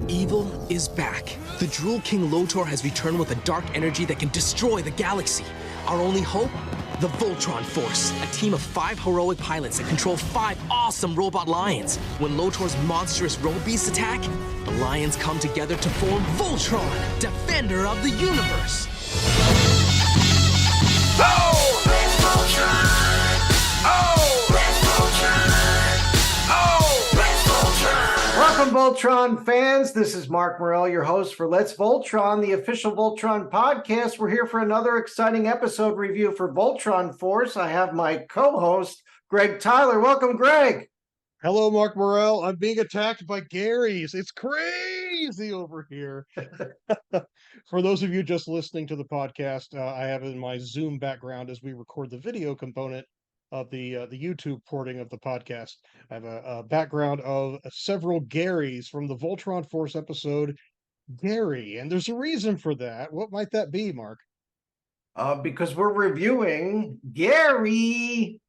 Evil is back. The Drool King Lotor has returned with a dark energy that can destroy the galaxy. Our only hope? The Voltron Force, a team of 5 heroic pilots that control 5 awesome robot lions. When Lotor's monstrous road beasts attack, the lions come together to form Voltron, defender of the universe. Oh! Let's Voltron! Oh! Let's Voltron! Oh! Let's Voltron! Welcome, Voltron fans. This is Mark Morell, your host for Let's Voltron, the official Voltron podcast. We're here for another exciting episode review for Voltron Force. I have my co-host, Greg Tyler. Welcome, Greg. Hello, Mark Morell. I'm being attacked by Garys. It's crazy over here. For those of you just listening to the podcast, I have in my Zoom background as we record the video component of the YouTube porting of the podcast. I have a background of several Garys from the Voltron Force episode, Gary, and there's a reason for that. What might that be, Mark? Because we're reviewing Gary.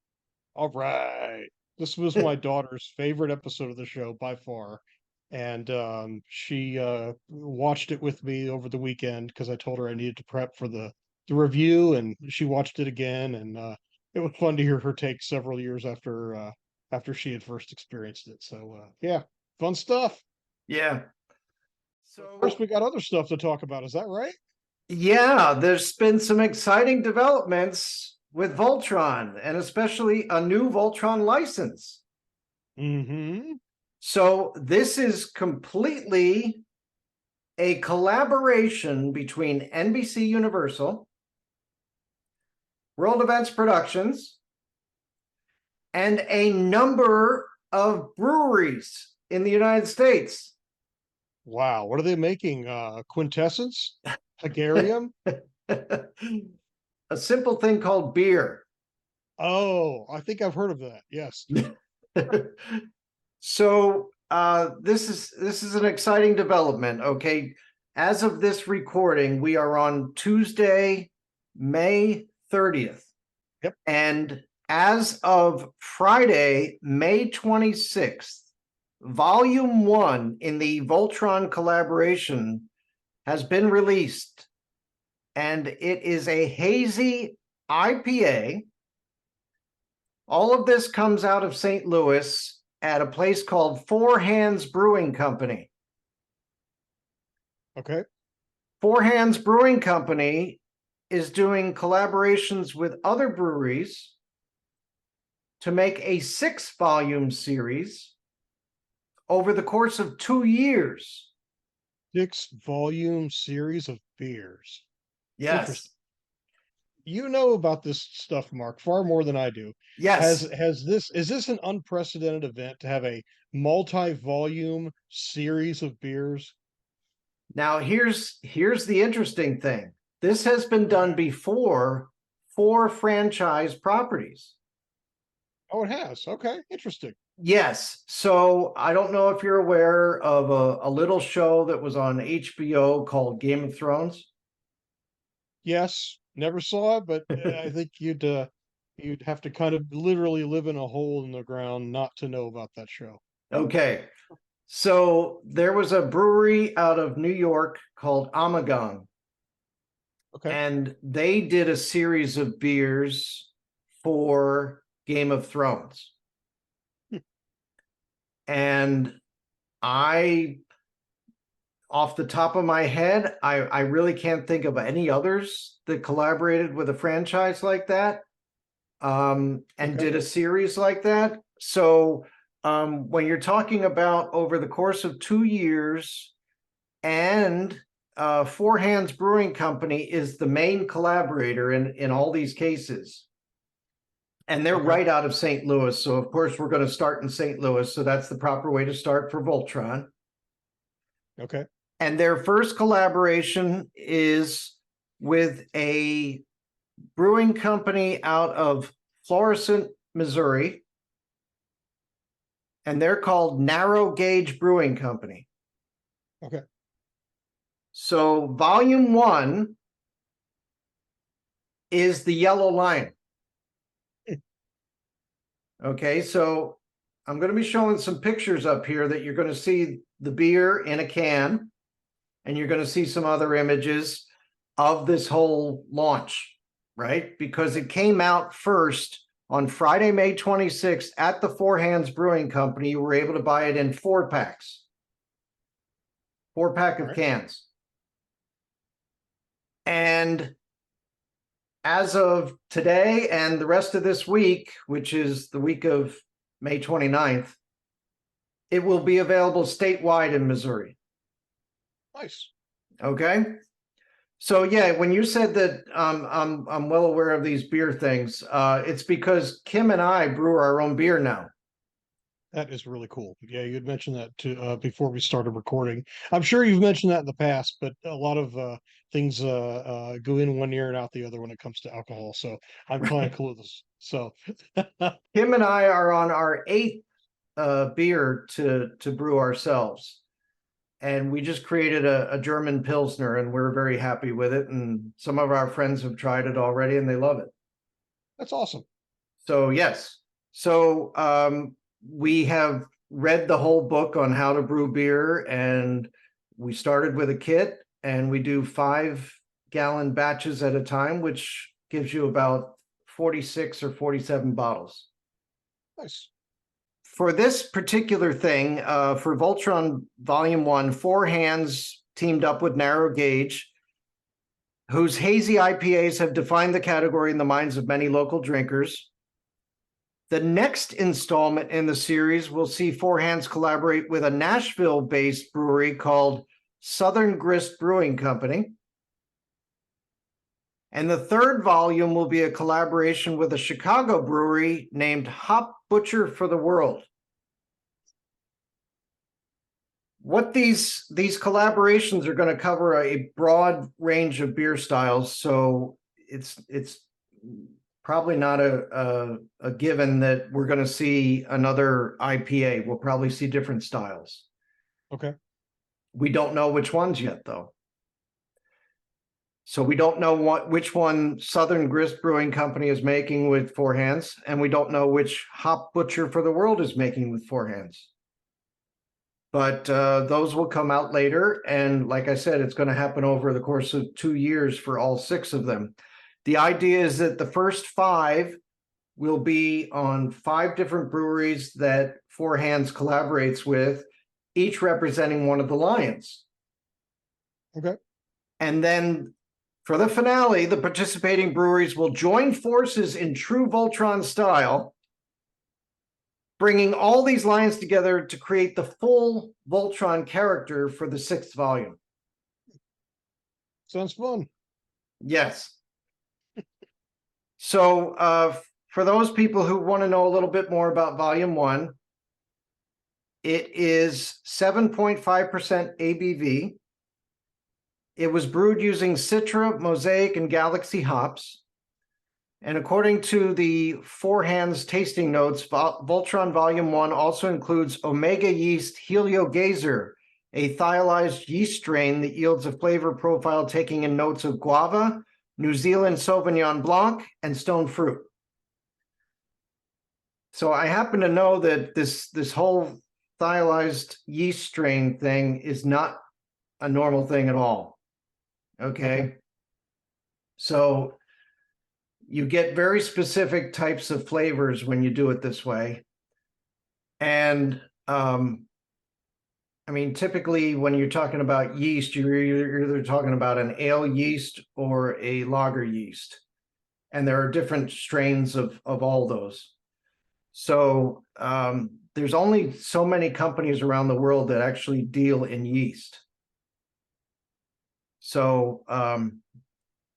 All right. This was my daughter's favorite episode of the show by far. And she watched it with me over the weekend because I told her I needed to prep for the review, and she watched it again. And it was fun to hear her take several years after she had first experienced it. So yeah, fun stuff. Yeah. So first, we got other stuff to talk about. Is that right? Yeah, there's been some exciting developments with Voltron, and especially a new Voltron license. Mm-hmm. So this is completely a collaboration between NBC Universal, World Events Productions, and a number of breweries in the United States. Wow, what are they making? Quintessence? Hagarium? A simple thing called beer. Oh, I think I've heard of that. Yes. So this is an exciting development. Okay, as of this recording, we are on Tuesday, May 30th. Yep. And as of Friday, May 26th, Volume 1 in the Voltron collaboration has been released. And it is a hazy IPA. All of this comes out of St. Louis at a place called Four Hands Brewing Company. Okay. Four Hands Brewing Company is doing collaborations with other breweries to make a 6-volume series over the course of 2 years. 6-volume series of beers. Yes. You know about this stuff, Mark, far more than I do. Yes. Is this an unprecedented event to have a multi-volume series of beers? Now here's the interesting thing. This has been done before for franchise properties. Oh, it has. Okay, interesting. Yes. So I don't know if you're aware of a little show that was on HBO called Game of Thrones. Yes, never saw it, but I think you'd have to kind of literally live in a hole in the ground not to know about that show. Okay. So there was a brewery out of New York called Amagon. Okay. And they did a series of beers for Game of Thrones. And off the top of my head, I really can't think of any others that collaborated with a franchise like that and did a series like that. So when you're talking about over the course of 2 years, and Four Hands Brewing Company is the main collaborator in all these cases. And they're right out of St. Louis. So, of course, we're going to start in St. Louis. So that's the proper way to start for Voltron. Okay. And their first collaboration is with a brewing company out of Florissant, Missouri. And they're called Narrow Gauge Brewing Company. Okay. So Volume 1 is the Yellow Lion. Okay, so I'm going to be showing some pictures up here that you're going to see the beer in a can, and you're going to see some other images of this whole launch, right? Because it came out first on Friday, May 26th at the Four Hands Brewing Company. You were able to buy it in 4-packs, 4-pack of Alright. cans. And as of today and the rest of this week, which is the week of May 29th, it will be available statewide in Missouri. Nice. Okay. So yeah, when you said that I'm well aware of these beer things, it's because Kim and I brew our own beer now. That is really cool. Yeah, you had mentioned that too before we started recording. I'm sure you've mentioned that in the past, but a lot of things go in one ear and out the other when it comes to alcohol. So I'm kind of clueless. So Kim and I are on our 8th beer to brew ourselves. And we just created a German Pilsner, and we're very happy with it. And some of our friends have tried it already, and they love it. that's awesome. So yes. So we have read the whole book on how to brew beer, and we started with a kit, and we do 5-gallon batches at a time, which gives you about 46 or 47 bottles. Nice. For this particular thing, for Voltron Volume 1, Four Hands teamed up with Narrow Gauge, whose hazy IPAs have defined the category in the minds of many local drinkers. The next installment in the series will see Four Hands collaborate with a Nashville-based brewery called Southern Grist Brewing Company. And the third volume will be a collaboration with a Chicago brewery named Hop Butcher for the World. What these collaborations are going to cover a broad range of beer styles, so it's probably not a given that we're going to see another IPA. We'll probably see different styles. Okay. We don't know which ones yet, though. So we don't know which one Southern Grist Brewing Company is making with Four Hands, and we don't know which Hop Butcher for the World is making with Four Hands. But those will come out later, and like I said, it's going to happen over the course of 2 years for all 6 of them. The idea is that the first 5 will be on 5 different breweries that Four Hands collaborates with, each representing one of the lions. Okay. And then for the finale, the participating breweries will join forces in true Voltron style, bringing all these lions together to create the full Voltron character for the 6th volume. Sounds fun. Yes. So for those people who want to know a little bit more about Volume 1, it is 7.5% ABV. It was brewed using Citra, Mosaic, and Galaxy hops. And according to the Four Hands tasting notes, Voltron Volume 1 also includes Omega yeast Heliogazer, a thiolized yeast strain that yields a flavor profile taking in notes of guava, New Zealand Sauvignon Blanc, and stone fruit. So I happen to know that this whole thiolized yeast strain thing is not a normal thing at all. Okay. So you get very specific types of flavors when you do it this way. And I mean, typically when you're talking about yeast, you're either talking about an ale yeast or a lager yeast. And there are different strains of all those. So there's only so many companies around the world that actually deal in yeast. So, and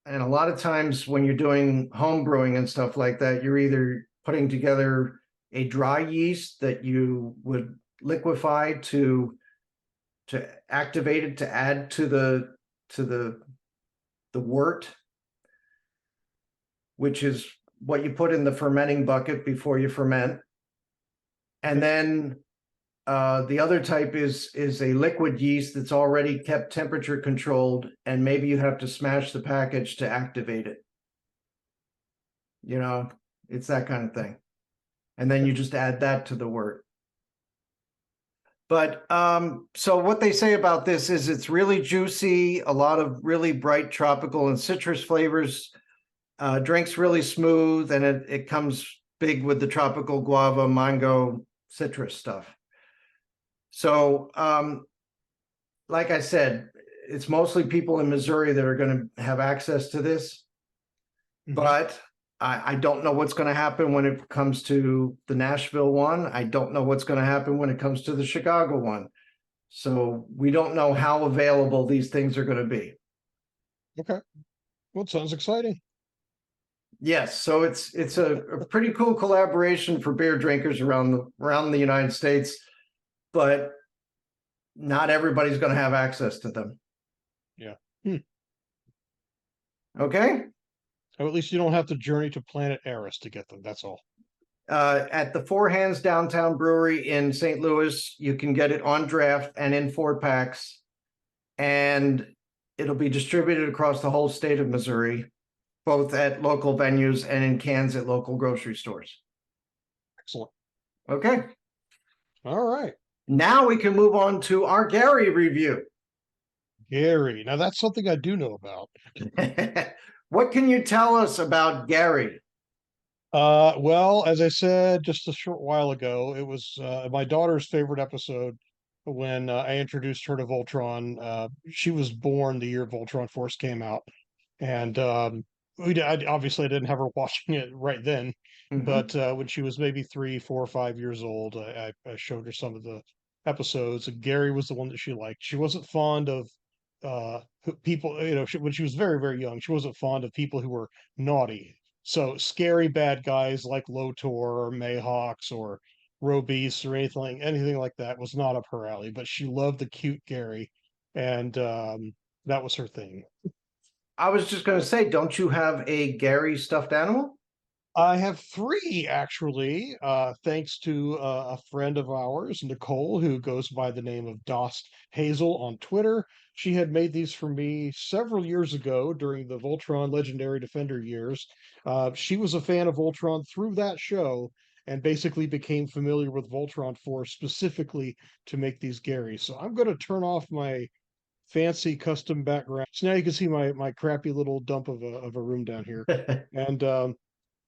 a lot of times when you're doing home brewing and stuff like that, you're either putting together a dry yeast that you would liquefy to activate it, to add to the wort, which is what you put in the fermenting bucket before you ferment. And then the other type is a liquid yeast that's already kept temperature controlled, and maybe you have to smash the package to activate it. You know, it's that kind of thing. And then you just add that to the wort. But so what they say about this is it's really juicy, a lot of really bright tropical and citrus flavors. Drink's really smooth, and it comes big with the tropical guava, mango, citrus stuff. So, like I said, it's mostly people in Missouri that are going to have access to this, but I don't know what's going to happen when it comes to the Nashville one. I don't know what's going to happen when it comes to the Chicago one. So we don't know how available these things are going to be. Okay. Well, it sounds exciting. Yes, so it's a pretty cool collaboration for beer drinkers around the United States, but not everybody's going to have access to them. Yeah. Okay. Or at least you don't have to journey to Planet Eris to get them. That's all. At the Four Hands Downtown Brewery in St. Louis, you can get it on draft and in 4-packs, and it'll be distributed across the whole state of Missouri, both at local venues and in cans at local grocery stores. Excellent. Okay. All right. Now we can move on to our Gary review. Gary. Now that's something I do know about. What can you tell us about Gary? Well, as I said just a short while ago, it was my daughter's favorite episode when I introduced her to Voltron. She was born the year Voltron Force came out, and obviously I didn't have her watching it right then, but when she was maybe 3, 4, 5 years old, I showed her some of the episodes. And Gary was the one that she liked. She wasn't fond of people, when she was very, very young. She wasn't fond of people who were naughty. So scary bad guys like Lotor or Mayhawks or Robeast or anything like that was not up her alley. But she loved the cute Gary, and that was her thing. I was just going to say, don't you have a Gary stuffed animal? I have 3 actually, thanks to a friend of ours, Nicole, who goes by the name of Dost Hazel on Twitter. She had made these for me several years ago during the Voltron Legendary Defender years. She was a fan of Voltron through that show and basically became familiar with Voltron Force specifically to make these Garys. So I'm going to turn off my fancy custom background. So now you can see my crappy little dump of a room down here. And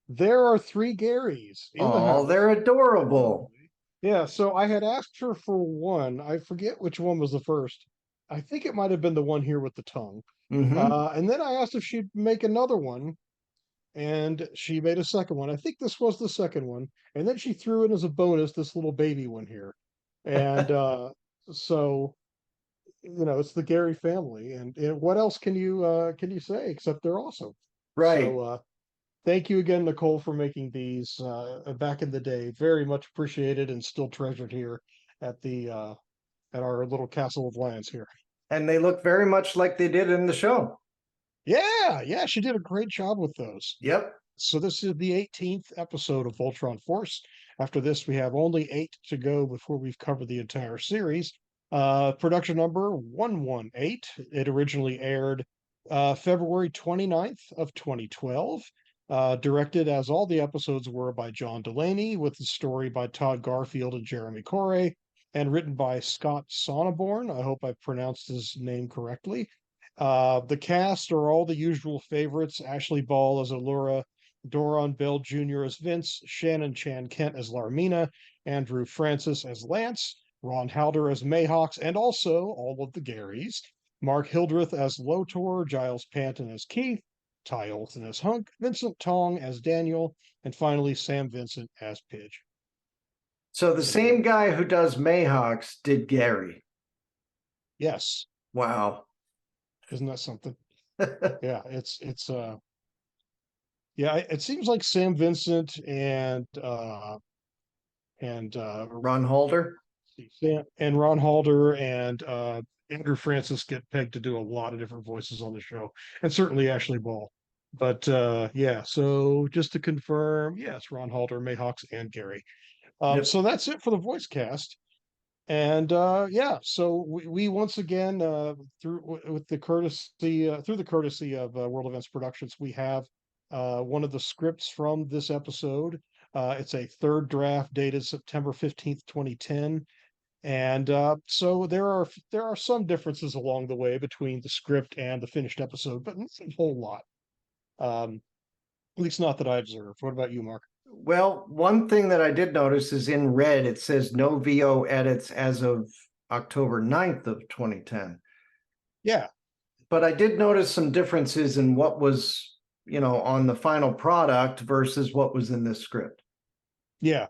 there are 3 Garys in the Oh, house. they're adorable. Yeah, so I had asked her for one. I forget which one was the first. I think it might have been the one here with the tongue. And then I asked if she'd make another one, and she made a second one. I think this was the second one. And then she threw in as a bonus this little baby one here. And so it's the Gary family. And what else can you say except they're awesome? Right. So thank you again, Nicole, for making these back in the day. Very much appreciated and still treasured here at the at our little Castle of Lions here. And they look very much like they did in the show. Yeah, she did a great job with those. Yep. So this is the 18th episode of Voltron Force. After this, we have only 8 to go before we've covered the entire series. Production number 118. It originally aired February 29th of 2012. Directed, as all the episodes were, by John Delaney, with the story by Todd Garfield and Jeremy Corey, and written by Scott Sonneborn. I hope I pronounced his name correctly. The cast are all the usual favorites: Ashley Ball as Allura, Doron Bell Jr. as Vince, Shannon Chan Kent as Larmina, Andrew Francis as Lance, Ron Halder as Mayhawks, and also all of the Garys. Mark Hildreth as Lotor, Giles Panton as Keith, Ty Olson as Hunk, Vincent Tong as Daniel, and finally Sam Vincent as Pidge. So the same guy who does Mayhawks did Gary. Yes. Wow. Isn't that something? Yeah, it seems like Sam Vincent and Ron Halder. and Ron Halder and Andrew Francis get pegged to do a lot of different voices on the show, and certainly Ashley Ball. But yeah, so just to confirm, yes, Ron Halder, Mayhawks, and Gary. Yep. So that's it for the voice cast. And yeah, so we once again through the courtesy of World Events Productions, we have one of the scripts from this episode. It's a third draft dated September 15th, 2010. And so there are some differences along the way between the script and the finished episode, but not a whole lot. At least not that I observed. What about you, Mark? Well, one thing that I did notice is in red, it says no VO edits as of October 9th of 2010. Yeah, But I did notice some differences in what was, on the final product versus what was in this script. yeah.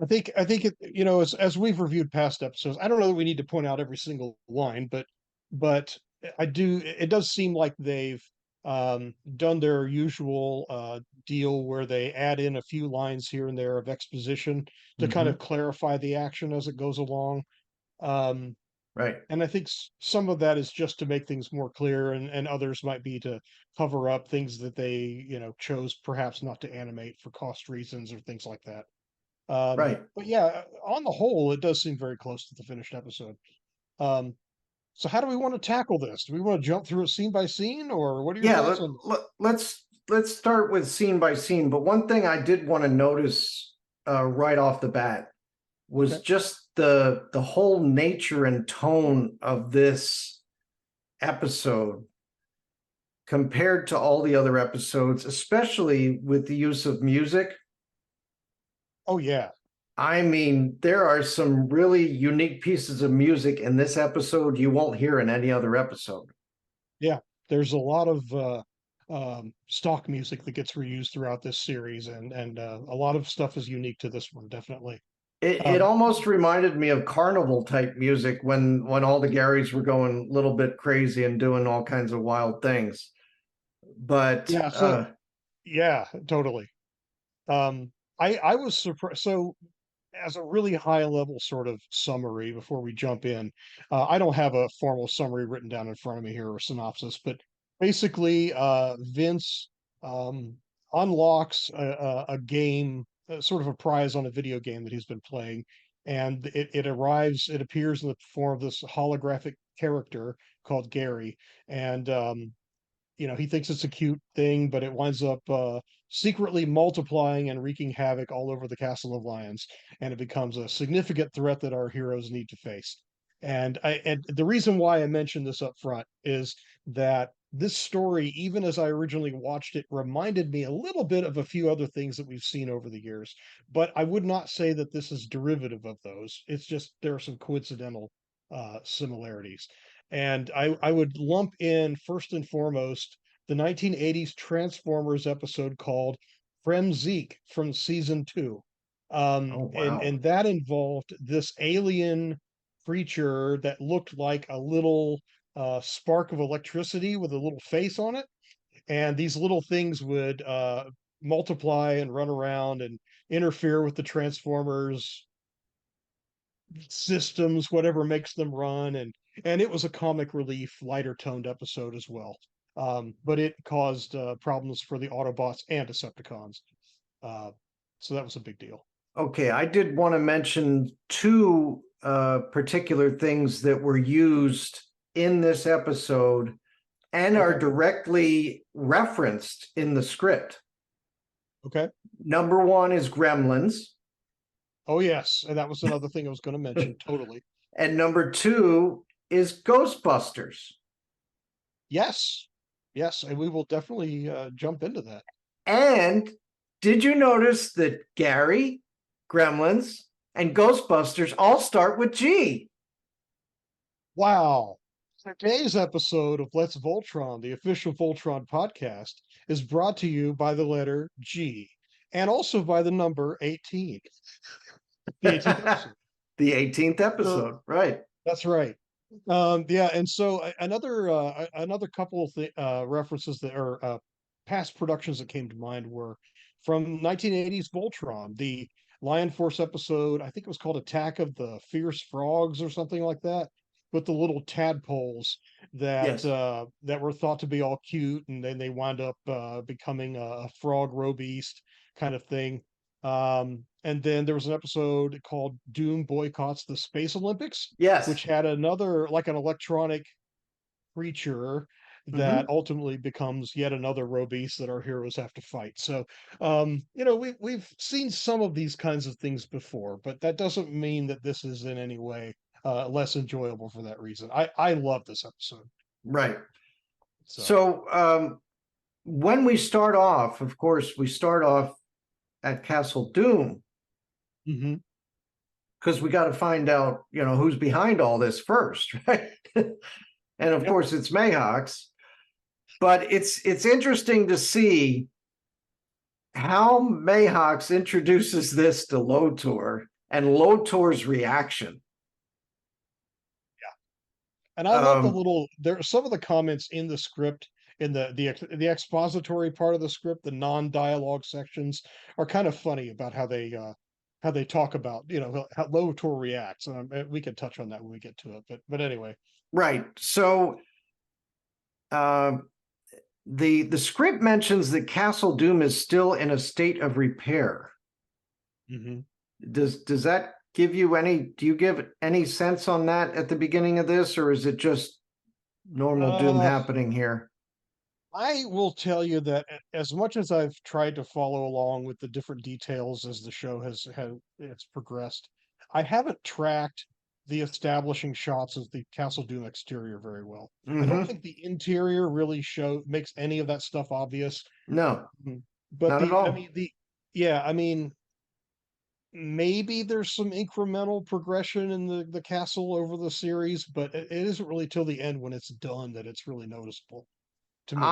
I think it, as we've reviewed past episodes, I don't know that we need to point out every single line, but I do. It does seem like they've done their usual deal where they add in a few lines here and there of exposition to kind Mhm. of clarify the action as it goes along. Um, Right. and I think some of that is just to make things more clear, and others might be to cover up things that they, chose perhaps not to animate for cost reasons or things like that. Right. But yeah, on the whole, it does seem very close to the finished episode. Um, so how do we want to tackle this? Do we want to jump through it scene by scene, or what are your Yeah, thoughts on this? let's start with scene by scene. But one thing I did want to notice right off the bat was Okay. just the whole nature and tone of this episode compared to all the other episodes, especially with the use of music. Oh yeah, I mean, there are some really unique pieces of music in this episode you won't hear in any other episode. yeah. There's a lot of stock music that gets reused throughout this series, and a lot of stuff is unique to this one, definitely. It Um, almost reminded me of carnival type music when all the Garys were going a little bit crazy and doing all kinds of wild things. But yeah. So yeah, totally. I was surprised. So as a really high level sort of summary before we jump in, I don't have a formal summary written down in front of me here or synopsis, but basically, Vince um, unlocks a game, sort of a prize on a video game that he's been playing, and it appears in the form of this holographic character called Gary, and he thinks it's a cute thing, but it winds up secretly multiplying and wreaking havoc all over the Castle of Lions, and it becomes a significant threat that our heroes need to face. And the reason why I mentioned this up front is that this story, even as I originally watched it, reminded me a little bit of a few other things that we've seen over the years. But I would not say that this is derivative of those. It's just there are some coincidental similarities. And I would lump in first and foremost the 1980s Transformers episode called Fremzeek from season two. oh And wow. and that involved this alien creature that looked like a little spark of electricity with a little face on it. And these little things would multiply and run around and interfere with the Transformers systems, whatever makes them run, and it was a comic relief, lighter toned episode as well. But it caused problems for the Autobots and Decepticons. Uh, so that was a big deal. Okay, I did want to mention two particular things that were used in this episode and are Okay. directly referenced in the script. Okay. Number one is Gremlins, Oh yes, and that was another thing I was going to mention. Totally. and number two is Ghostbusters. Yes. Yes, and we will definitely jump into that. And did you notice that Gary, Gremlins, and Ghostbusters all start with G? Wow. Today's episode of Let's Voltron, the official Voltron podcast, is brought to you by the letter G and also by the number 18, the 18th episode. The 18th So episode, right? that's right. Yeah, and so another couple of references that are past productions that came to mind were from 1980s Voltron, the Lion Force episode. I think it was called Attack of the Fierce Frogs or something like that, with the little tadpoles Yes. that were thought to be all cute, and then they wound up becoming a frog beast kind of thing. And then there was an episode called Doom Boycotts the Space Olympics, which Yes. had another, like an electronic creature that Hmm. ultimately becomes yet another beast that our heroes have to fight. So, we've seen some of these kinds of things before, but that doesn't mean that this is in any way less enjoyable for that reason. I love this episode. Right. So, So when we start off, of course, we start off at Castle Doom mhm. because we got to find out, who's behind all this first, right? And of Yep. course, it's Mayhawks. But it's interesting to see how Mayhawks introduces this to Lotor and Lotor's reaction. And I love Um, there are some of the comments in the script, in the expository part of the script, the non-dialogue sections are kind of funny about how they talk about, how Lotor reacts. And we can touch on that when we get to it. But anyway. right. So the script mentions that Castle Doom is still in a state of repair. Mhm. Does that give you do you give any sense on that at the beginning of this, or is it just normal Doom happening here? I will tell you that as much as I've tried to follow along with the different details as the show it's progressed, I haven't tracked the establishing shots of the Castle Doom exterior very well. I don't think the interior really makes any of that stuff obvious. No, But not at all. I mean, maybe there's some incremental progression in the castle over the series, but it isn't really till the end when it's done that it's really noticeable to me.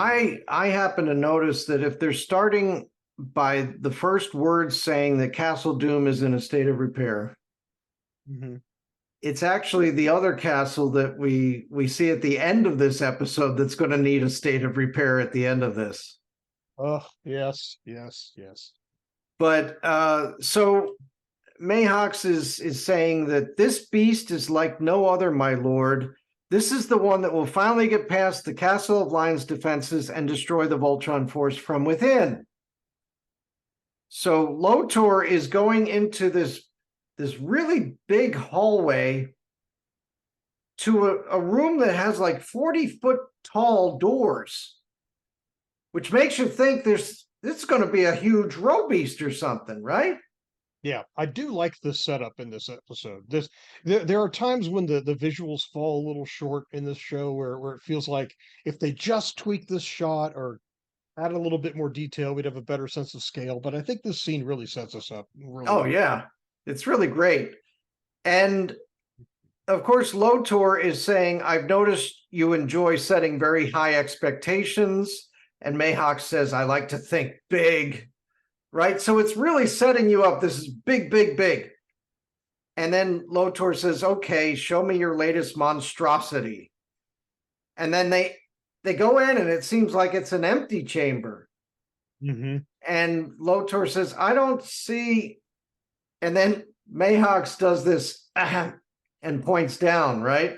I happen to notice that if they're starting by the first words saying that Castle Doom is in a state of repair, Mhm. it's actually the other castle that we see at the end of this episode that's going to need a state of repair at the end of this. Oh, yes, yes, yes. But so Mayhawks is saying that this beast is like no other, my lord. This is the one that will finally get past the Castle of Lions defenses and destroy the Voltron force from within. So Lotor is going into this really big hallway to a room that has like 40-foot tall doors, which makes you think this is going to be a huge row beast or something, right? Yeah, I do like the setup in this episode. There are times when the visuals fall a little short in this show where it feels like if they just tweak this shot or add a little bit more detail, we'd have a better sense of scale. But I think this scene really sets us up really Oh, well. yeah. It's really great. And of course, Lotor is saying, I've noticed you enjoy setting very high expectations. And Mayhawk says, I like to think big, right? So it's really setting you up. This is big, big, big. And then Lotor says, okay, show me your latest monstrosity. And then they go in and it seems like it's an empty chamber. Mm-hmm. And Lotor says, I don't see. And then Mayhawks does this and points down, right?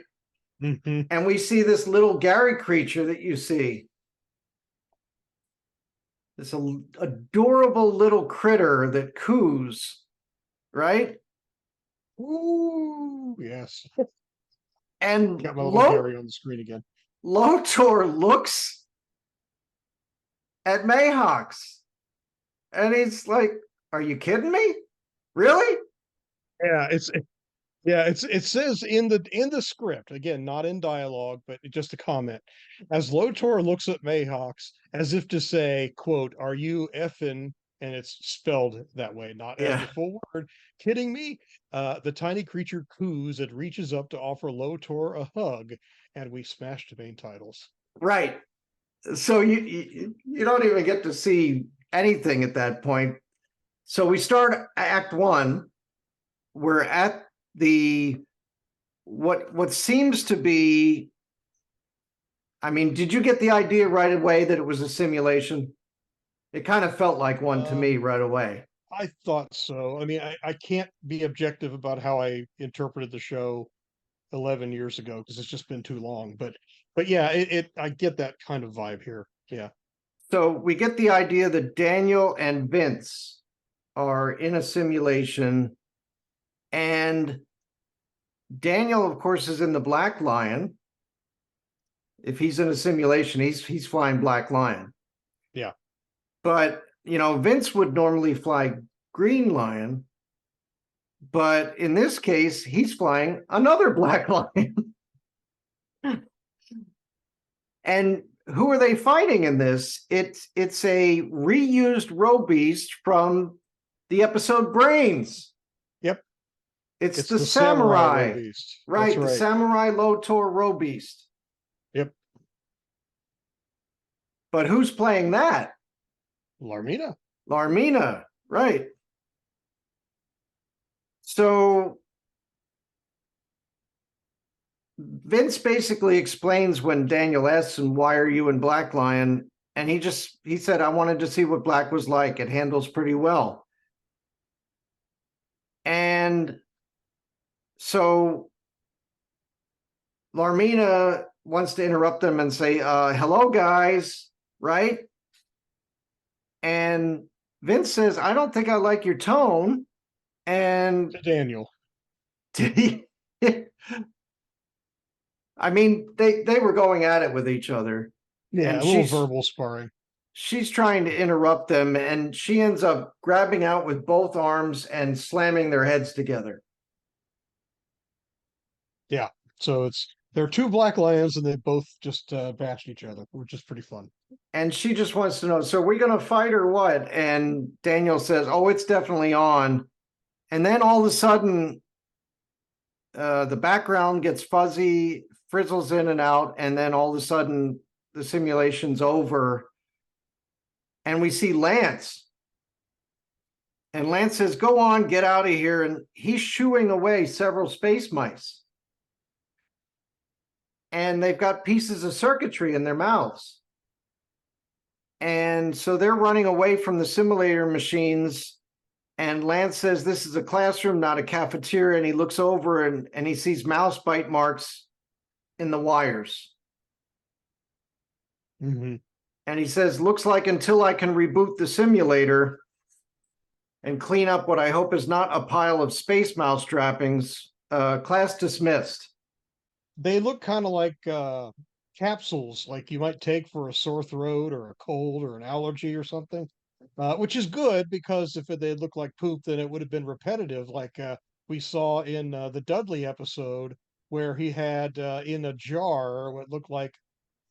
Mm-hmm. And we see this little Gary creature that you see. This adorable little critter that coos, right? Ooh, yes. And Got my little Gary on the screen again. Lotor looks at Mayhawks and he's like, are you kidding me? Really? Yeah, it says in the script, again, not in dialogue, but just a comment. As Lotor looks at Mayhawks as if to say, quote, are you effing, and it's spelled that way, not as the full word, kidding me? The tiny creature coos and reaches up to offer Lotor a hug, and we smashed the main titles. Right. So you don't even get to see anything at that point. So we start Act 1. We're at what seems to be, I mean, did you get the idea right away that it was a simulation? It kind of felt like one to me right away. I thought so. I mean, I can't be objective about how I interpreted the show 11 years ago because it's just been too long. But yeah, I get that kind of vibe here. Yeah. So we get the idea that Daniel and Vince are in a simulation, and Daniel, of course, is in the Black Lion. If he's in a simulation, he's flying Black Lion. Yeah. But Vince would normally fly Green Lion. But in this case, he's flying another black lion. And who are they fighting in this? It's a reused roe beast from the episode Brains. Yep. It's the samurai samurai. beast. Right, That's the right. samurai Lotor roe beast. Yep. But who's playing that? Larmina. Larmina, right. So Vince basically explains when Daniel asks him, why are you in Black Lion? And he said, I wanted to see what Black was like. It handles pretty well. And so Larmina wants to interrupt them and say, hello, guys, right? And Vince says, I don't think I like your tone. And To Daniel. I mean, they were going at it with each other. Yeah, And a little verbal sparring. she's trying to interrupt them, and she ends up grabbing out with both arms and slamming their heads together. Yeah. So there are two black lions and they both just bashed each other, which is pretty fun. And she just wants to know, so are we going to fight or what? And Daniel says, oh, it's definitely on. And then all of a sudden, the background gets fuzzy, frizzles in and out, and then all of a sudden the simulation's over. And we see Lance. And Lance says, go on, get out of here. And he's shooing away several space mice. And they've got pieces of circuitry in their mouths. And so they're running away from the simulator machines. And Lance says, this is a classroom, not a cafeteria. And he looks over and he sees mouse bite marks in the wires. Mm-hmm. And he says, looks like until I can reboot the simulator and clean up what I hope is not a pile of space mouse trappings, class dismissed. They look kind of like capsules, like you might take for a sore throat or a cold or an allergy or something, which is good because if they look like poop, then it would have been repetitive, like we saw in the Dudley episode where he had in a jar what looked like,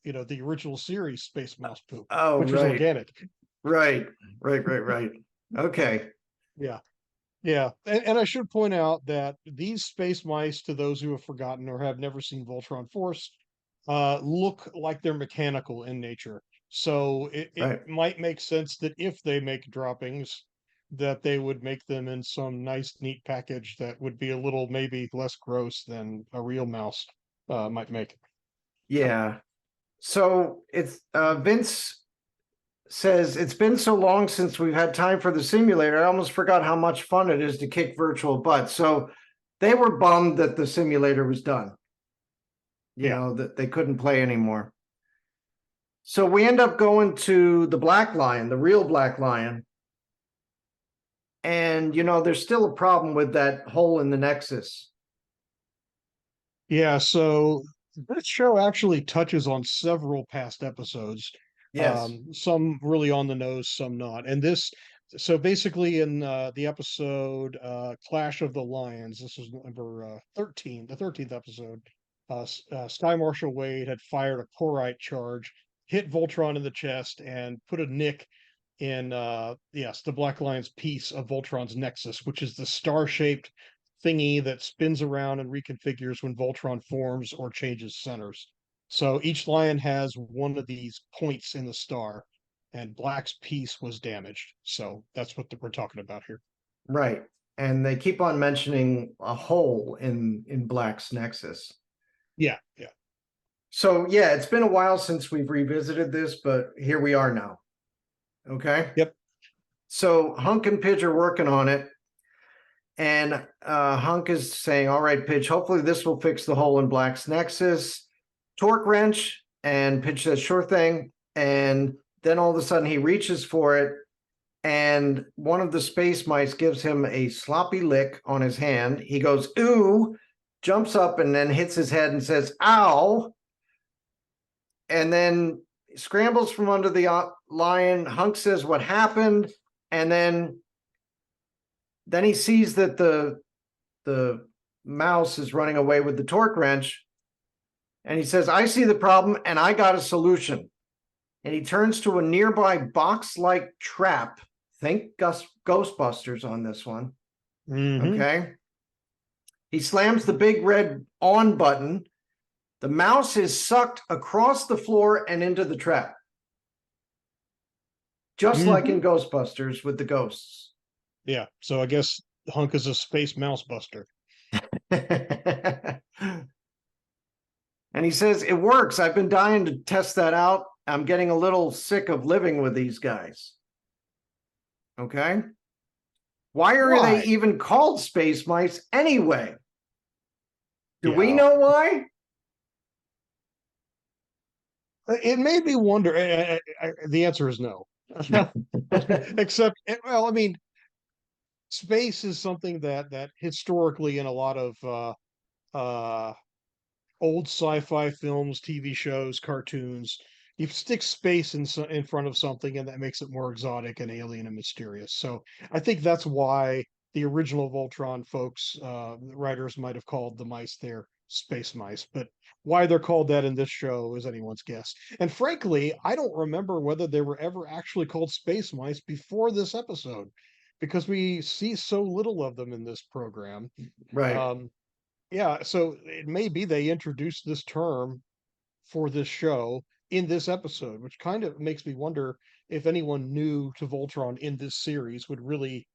the original series Space Mouse poop, which was organic. Right. Okay. Yeah. Yeah, and I should point out that these space mice, to those who have forgotten or have never seen Voltron Force, look like they're mechanical in nature. So it might make sense that if they make droppings, that they would make them in some nice, neat package that would be a little maybe less gross than a real mouse might make. Yeah. So it's Vince says, it's been so long since we've had time for the simulator. I almost forgot how much fun it is to kick virtual butt. So they were bummed that the simulator was done. You know, that they couldn't play anymore. So we end up going to the Black Lion, the real Black Lion. And, there's still a problem with that hole in the Nexus. Yeah, so this show actually touches on several past episodes. Yes. Some really on the nose, some not. And so basically in the episode Clash of the Lions, this was number 13, the 13th episode, Sky Marshal Wade had fired a Corite charge, hit Voltron in the chest, and put a nick in, the Black Lion's piece of Voltron's Nexus, which is the star-shaped thingy that spins around and reconfigures when Voltron forms or changes centers. So each lion has one of these points in the star, and Black's piece was damaged. So that's what we're talking about here. Right. And they keep on mentioning a hole in Black's Nexus. Yeah. So yeah, it's been a while since we've revisited this, but here we are now. Okay. Yep. So Hunk and Pidge are working on it. And Hunk is saying, all right, Pidge, hopefully this will fix the hole in Black's Nexus. Torque wrench, and Pidge says, sure thing. And then all of a sudden he reaches for it, and one of the space mice gives him a sloppy lick on his hand. He goes, ooh, jumps up and then hits his head and says, ow. And then scrambles from under the lion. Hunk says, what happened? And then he sees that the the mouse is running away with the torque wrench. And he says, I see the problem and I got a solution. And he turns to a nearby box-like trap. Think Ghostbusters on this one. Mhm. Okay. He slams the big red on button. The mouse is sucked across the floor and into the trap. Just like in Ghostbusters with the ghosts. Yeah. So I guess Hunk is a space mouse buster. And he says, it works. I've been dying to test that out. I'm getting a little sick of living with these guys. Okay. Why are Why? they even called space mice anyway? Do we Yeah. know why? It made me wonder. The answer is no. Except, well, I mean, space is something that historically in a lot of old sci-fi films, TV shows, cartoons, you stick space in front of something, and that makes it more exotic and alien and mysterious. So I think that's why the original Voltron folks, writers might have called the mice there space mice, but why they're called that in this show is anyone's guess. And frankly, I don't remember whether they were ever actually called space mice before this episode, because we see so little of them in this program. Right. Yeah, so it may be they introduced this term for this show in this episode, which kind of makes me wonder if anyone new to Voltron in this series would really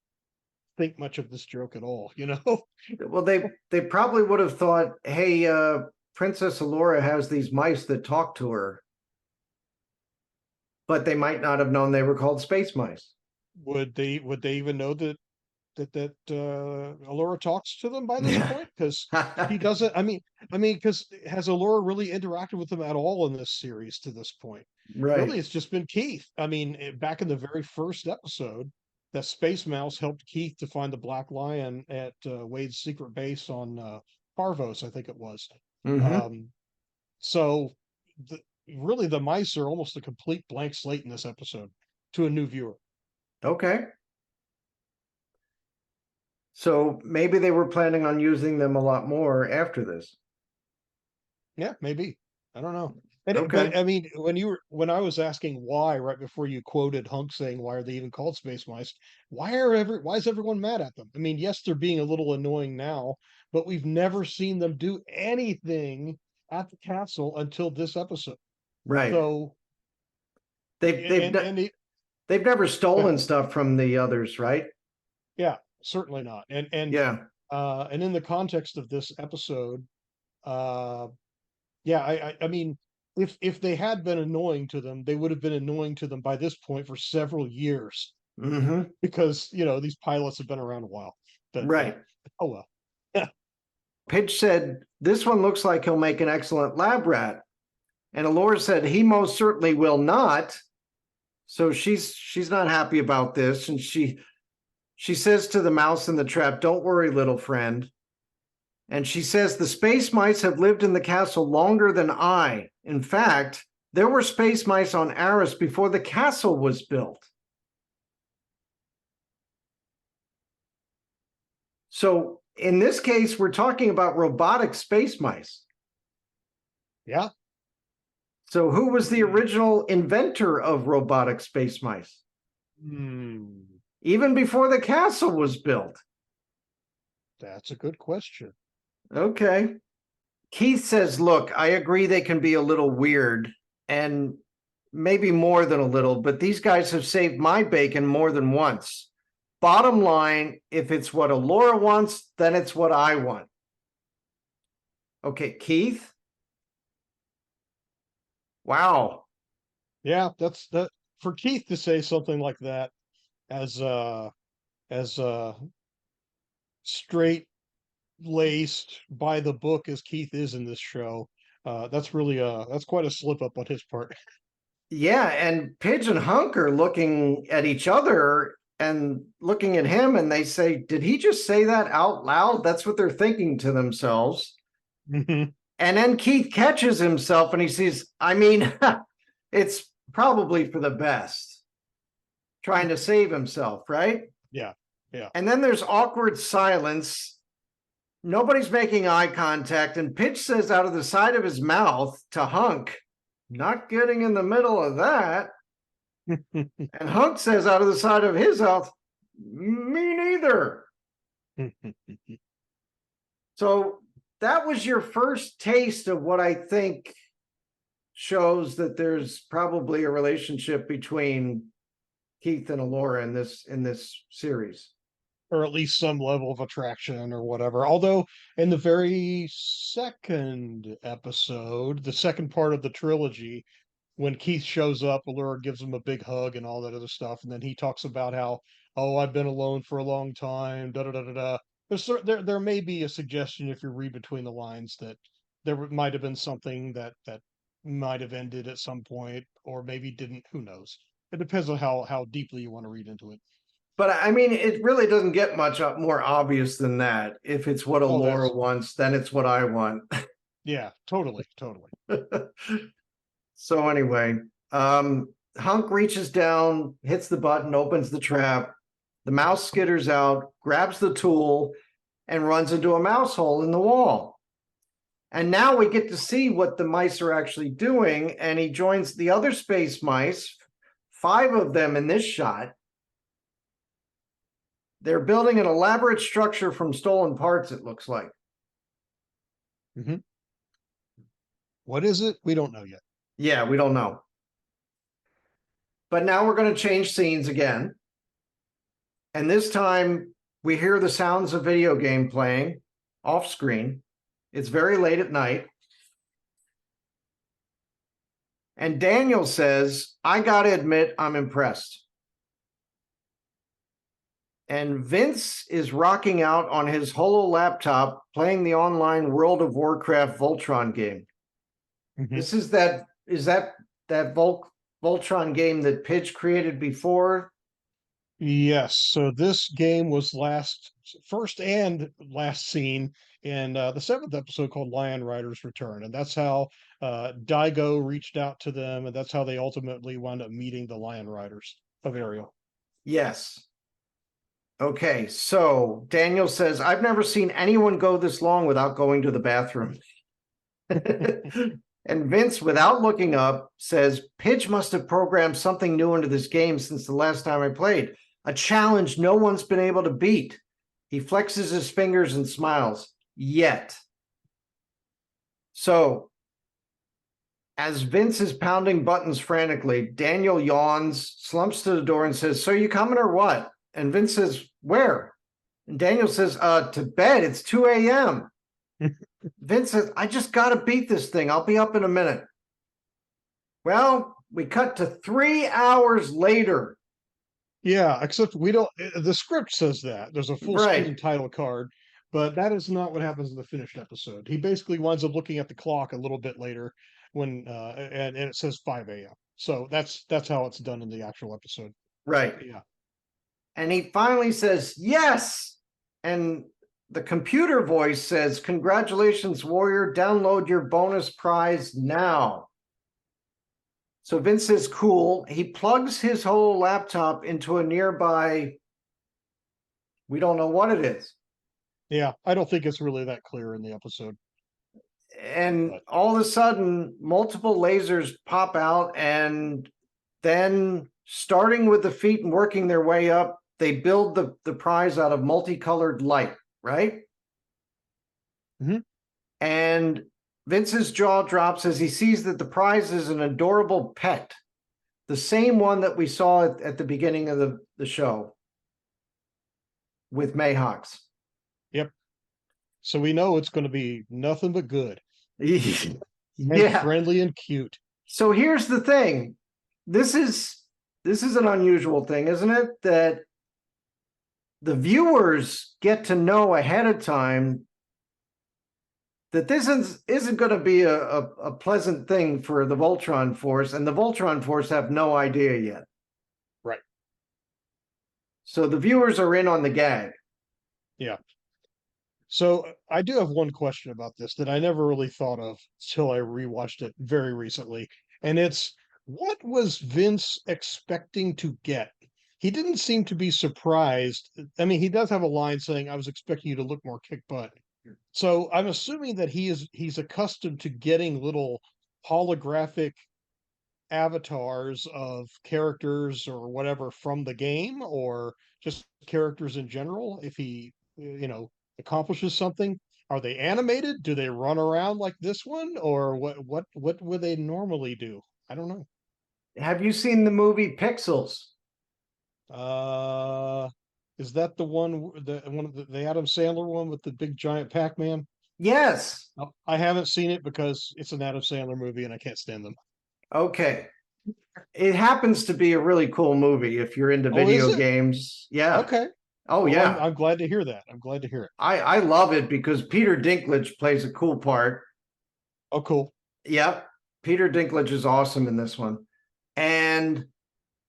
think much of this joke at all, you know? Well, they probably would have thought, hey, Princess Allura has these mice that talk to her. But they might not have known they were called space mice. Would they even know that Allura talks to them by this point? Because he doesn't. I mean, because has Allura really interacted with them at all in this series to this point? Right. Really, it's just been Keith. I mean, back in the very first episode, that Space Mouse helped Keith to find the Black Lion at Wade's secret base on Parvos, I think it was. Mhm. So, really, the mice are almost a complete blank slate in this episode to a new viewer. Okay. So maybe they were planning on using them a lot more after this. Yeah, maybe. I don't know. And Okay. but I mean, when I was asking why right before you quoted Hunk saying why are they even called space mice? Why is everyone mad at them? I mean, yes, they're being a little annoying now, but we've never seen them do anything at the castle until this episode. Right. So They've never stolen stuff from the others, right? yeah, certainly not. Yeah. And in the context of this episode, yeah, I mean, if they had been annoying to them, they would have been annoying to them by this point for several years, Mm-hmm. because these pilots have been around a while. But Right. oh well. Yeah. Pidge said, this one looks like he'll make an excellent lab rat. And Allura said, he most certainly will not. So she's not happy about this. And she says to the mouse in the trap, don't worry, little friend. And she says, the space mice have lived in the castle longer than I. In fact, there were space mice on Aris before the castle was built. So in this case, we're talking about robotic space mice. Yeah. So who was the original inventor of robotic space mice? Even before the castle was built. That's a good question. Okay. Keith says, look, I agree they can be a little weird, and maybe more than a little, but these guys have saved my bacon more than once. Bottom line, if it's what Allura wants, then it's what I want. Okay, Keith? Wow. Yeah, that's that for Keith to say something like that as straight laced by the book as Keith is in this show. That's really that's quite a slip up on his part. Yeah, and Pidge and Hunk are looking at each other and looking at him, and they say, did he just say that out loud? That's what they're thinking to themselves. Mhm. And then Keith catches himself and he says, I mean, it's probably for the best. Trying to save himself, right? Yeah. And then there's awkward silence. Nobody's making eye contact, and Pitch says out of the side of his mouth to Hunk, "Not getting in the middle of that." And Hunk says out of the side of his mouth, "Me neither." So that was your first taste of what I think shows that there's probably a relationship between Keith and Alora in this series. Or at least some level of attraction or whatever. Although in the very second episode, the second part of the trilogy, when Keith shows up, Allura gives him a big hug and all that other stuff, and then he talks about how, oh, I've been alone for a long time, da da da da da. There may be a suggestion if you read between the lines that might have been something that might have ended at some point, or maybe didn't. Who knows? It depends on how deeply you want to read into it. But I mean, it really doesn't get much more obvious than that. If it's what Oh, Alora wants, then it's what I want. Yeah, totally. So anyway, Hunk reaches down, hits the button, opens the trap. The mouse skitters out, grabs the tool, and runs into a mouse hole in the wall. And now we get to see what the mice are actually doing, and he joins the other space mice, 5 of them in this shot. They're building an elaborate structure from stolen parts, it looks like. What is it? We don't know yet. Yeah, we don't know. But now we're going to change scenes again. And this time we hear the sounds of video game playing off screen. It's very late at night. And Daniel says, "I got to admit, I'm impressed." And Vince is rocking out on his Holo laptop playing the online World of Warcraft Voltron game. This is that Voltron game that Pidge created before? Yes. So this game was first and last seen in the 7th episode called Lion Rider's Return. And that's how Daigo reached out to them. And that's how they ultimately wound up meeting the Lion Riders of Ariel. Yes. Okay, so Daniel says, "I've never seen anyone go this long without going to the bathroom." And Vince, without looking up, says, "Pidge must have programmed something new into this game since the last time I played. A challenge no one's been able to beat." He flexes his fingers and smiles. Yet. So, as Vince is pounding buttons frantically, Daniel yawns, slumps to the door, and says, "So you coming or what?" And Vince says, "Where?" And Daniel says, "To bed. It's 2 a.m. Vince says, "I just got to beat this thing. I'll be up in a minute." Well, we cut to 3 hours later. Yeah, except we don't. The script says that there's a full Right. screen title card, but that is not what happens in the finished episode. He basically winds up looking at the clock a little bit later when and it says 5 a.m. So that's how it's done in the actual episode. Right. Yeah. And he finally says, "Yes." And the computer voice says, "Congratulations, warrior. Download your bonus prize now." So Vince says, "Cool." He plugs his whole laptop into a nearby, we don't know what it is. Yeah, I don't think it's really that clear in the episode. And all of a sudden, multiple lasers pop out, and then starting with the feet and working their way up, they build the prize out of multicolored light, right? And Vince's jaw drops as he sees that the prize is an adorable pet, the same one that we saw at the beginning of the show with Mayhawks. Yep. So we know it's going to be nothing but good. Yeah. And friendly and cute. So here's the thing. This is an unusual thing, isn't it? That the viewers get to know ahead of time that this isn't going to be a pleasant thing for the Voltron Force, and the Voltron Force have no idea yet. Right. So the viewers are in on the gag. Yeah. So I do have one question about this that I never really thought of till I rewatched it very recently. And it's, what was Vince expecting to get? He didn't seem to be surprised. I mean, he does have a line saying, "I was expecting you to look more kick butt." So I'm assuming that he's accustomed to getting little holographic avatars of characters or whatever from the game, or just characters in general. If he, accomplishes something, are they animated? Do they run around like this one, or what would they normally do? I don't know. Have you seen the movie Pixels? Uh, is that the Adam Sandler one with the big giant Pac-Man? Yes. No, I haven't seen it because it's an Adam Sandler movie and I can't stand them. Okay. It happens to be a really cool movie if you're into Oh, is video it? games. Yeah. Okay. Oh Well, I'm yeah. I'm glad to hear that. I'm glad to hear it. I love it because Peter Dinklage plays a cool part. Oh, cool. Yep. Peter Dinklage is awesome in this one. And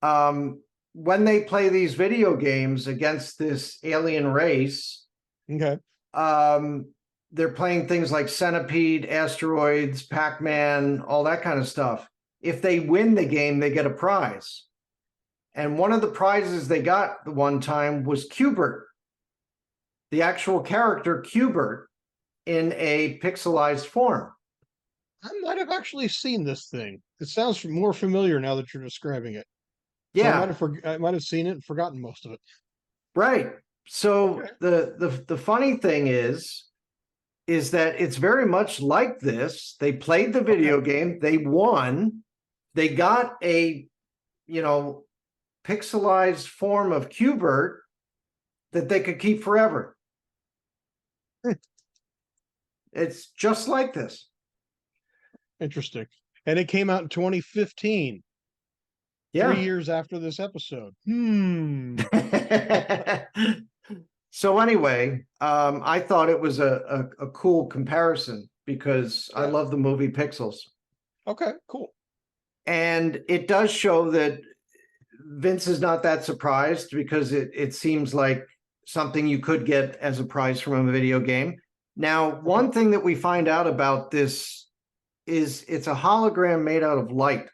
um, when they play these video games against this alien race, Okay. um, they're playing things like Centipede, Asteroids, Pac-Man, all that kind of stuff. If they win the game, they get a prize. And one of the prizes they got the one time was Qbert, the actual character Qbert in a pixelized form. I might have actually seen this thing. It sounds more familiar now that you're describing it. So Yeah, I might have seen it and forgotten most of it. right. So Okay. the funny thing is that it's very much like this. They played the video Okay. game, they won, they got a pixelized form of Qbert that they could keep forever. It's just like this. Interesting. And it came out in 2015, three Yeah. years after this episode. Hmm. So anyway, I thought it was a cool comparison because I Yeah. love the movie Pixels. Okay, cool. And it does show that Vince is not that surprised because it seems like something you could get as a prize from a video game. Now, one thing that we find out about this is it's a hologram made out of light.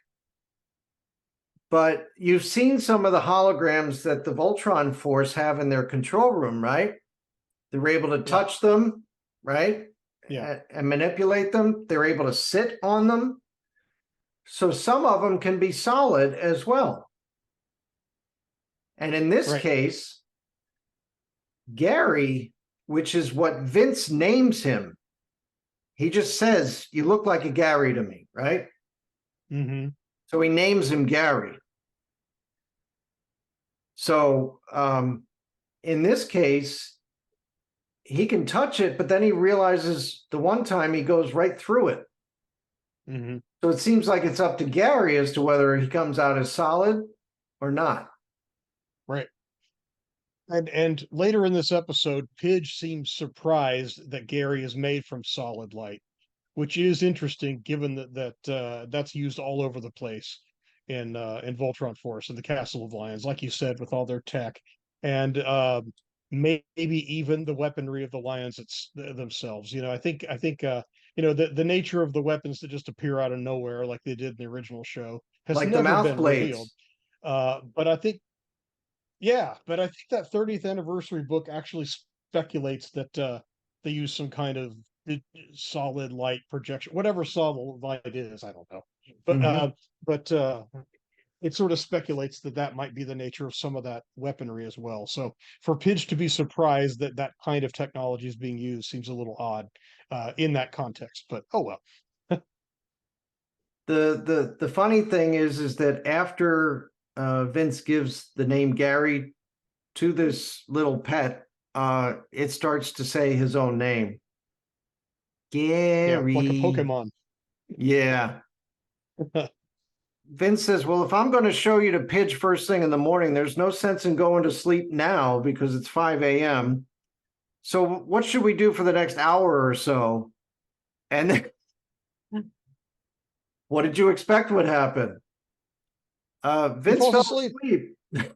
But you've seen some of the holograms that the Voltron Force have in their control room, right? They're able to touch them, right? Yeah. And manipulate them. They're able to sit on them. So some of them can be solid as well. And in this Right. case, Gary, which is what Vince names him, he just says, "You look like a Gary to me," right? Mm-hmm. So he names him Gary. So in this case, he can touch it, but then he realizes the one time he goes right through it. Mm-hmm. So it seems like it's up to Gary as to whether he comes out as solid or not. Right. And later in this episode, Pidge seems surprised that Gary is made from solid light, which is interesting given that that's used all over the place in Voltron Force and the Castle of Lions, like you said, with all their tech, and maybe even the weaponry of the lions themselves. I think the nature of the weapons that just appear out of nowhere, like they did in the original show, has Like the never mouth been revealed. blades. But I think Yeah, but I think that 30th anniversary book actually speculates that they use some kind of solid light projection, whatever solid light is. I don't know, but Mhm. it sort of speculates that that might be the nature of some of that weaponry as well. So for Pidge to be surprised that that kind of technology is being used seems a little odd in that context. But oh well. The funny thing is that after Vince gives the name Gary to this little pet, it starts to say his own name. Yeah, like a Gary. Pokemon. Yeah. Vince says, "Well, if I'm going to show you to Pidge first thing in the morning, there's no sense in going to sleep now because it's 5 a.m. So what should we do for the next hour or so?" And then, what did you expect would happen? He Vince falls fell asleep. asleep.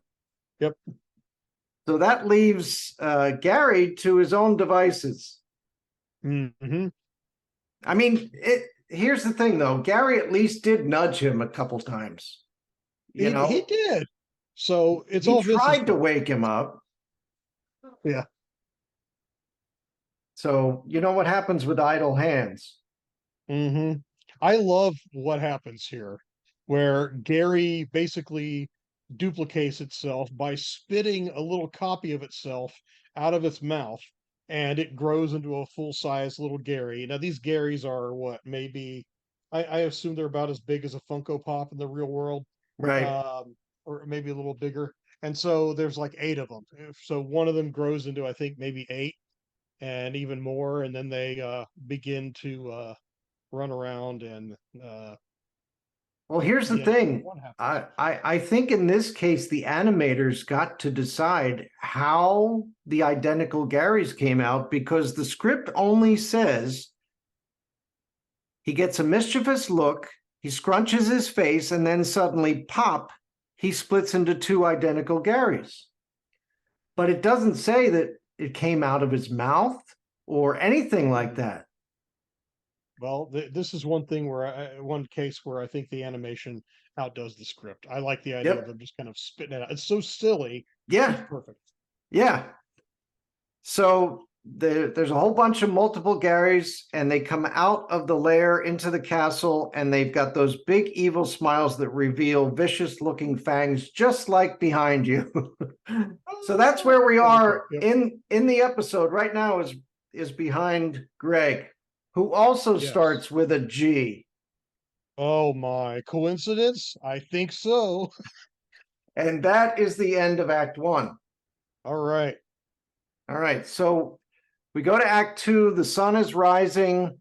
Yep. So that leaves Gary to his own devices. Hmm. I mean, here's the thing, though. Gary at least did nudge him a couple times. He did. So it's He all Vince's tried to fault. wake him up. Yeah. So you know what happens with idle hands. I love what happens here, where Gary basically duplicates itself by spitting a little copy of itself out of its mouth, and it grows into a full-size little Gary. Now, these Garys are what, maybe I assume they're about as big as a Funko Pop in the real world, Right. or maybe a little bigger. And so there's like 8 of them. So one of them grows into, I think, maybe 8 and even more, and then they begin to run around and Well, here's the yeah, thing. what happens? I think in this case, the animators got to decide how the identical Garys came out, because the script only says he gets a mischievous look, he scrunches his face, and then suddenly, pop, he splits into 2 identical Garys. But it doesn't say that it came out of his mouth or anything like that. Well, this is one thing where one case where I think the animation outdoes the script. I like the idea of Yep. them just kind of spitting it out. It's so silly. Yeah. It's perfect. Yeah. So there's a whole bunch of multiple Garys, and they come out of the lair into the castle, and they've got those big evil smiles that reveal vicious looking fangs, just like behind you. So that's where we are Yep. in the episode right now is behind Greg, who also Yes. starts with a G. Oh my, coincidence? I think so. And that is the end of Act 1. All right. All right, so we go to Act 2. The sun is rising.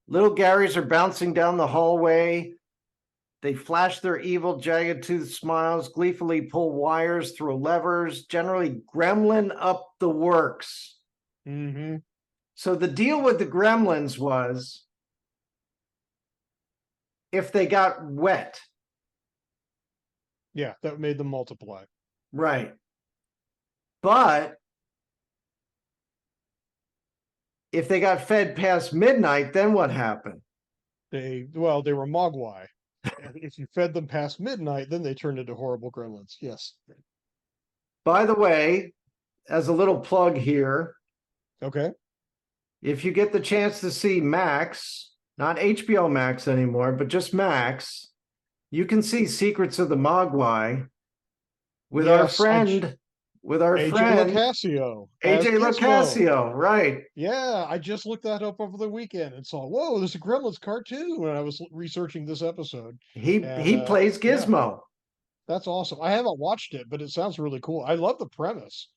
Little Garys are bouncing down the hallway. They flash their evil, jagged-toothed smiles, gleefully pull wires through levers, generally gremlin up the works. Mm-hmm. So the deal with the gremlins was if they got wet. Yeah, that made them multiply. Right. But if they got fed past midnight, then what happened? They were mogwai. And if you fed them past midnight, then they turned into horrible gremlins. Yes. By the way, as a little plug here, Okay. if you get the chance to see Max, not HBO Max anymore, but just Max, you can see Secrets of the Mogwai with our Yes, friend, AJ Locascio. as AJ Gizmo. Locascio, right? Yeah, I just looked that up over the weekend and saw, whoa, there's a Gremlins cartoon when I was researching this episode. He And plays yeah, Gizmo. that's awesome. I haven't watched it, but it sounds really cool. I love the premise.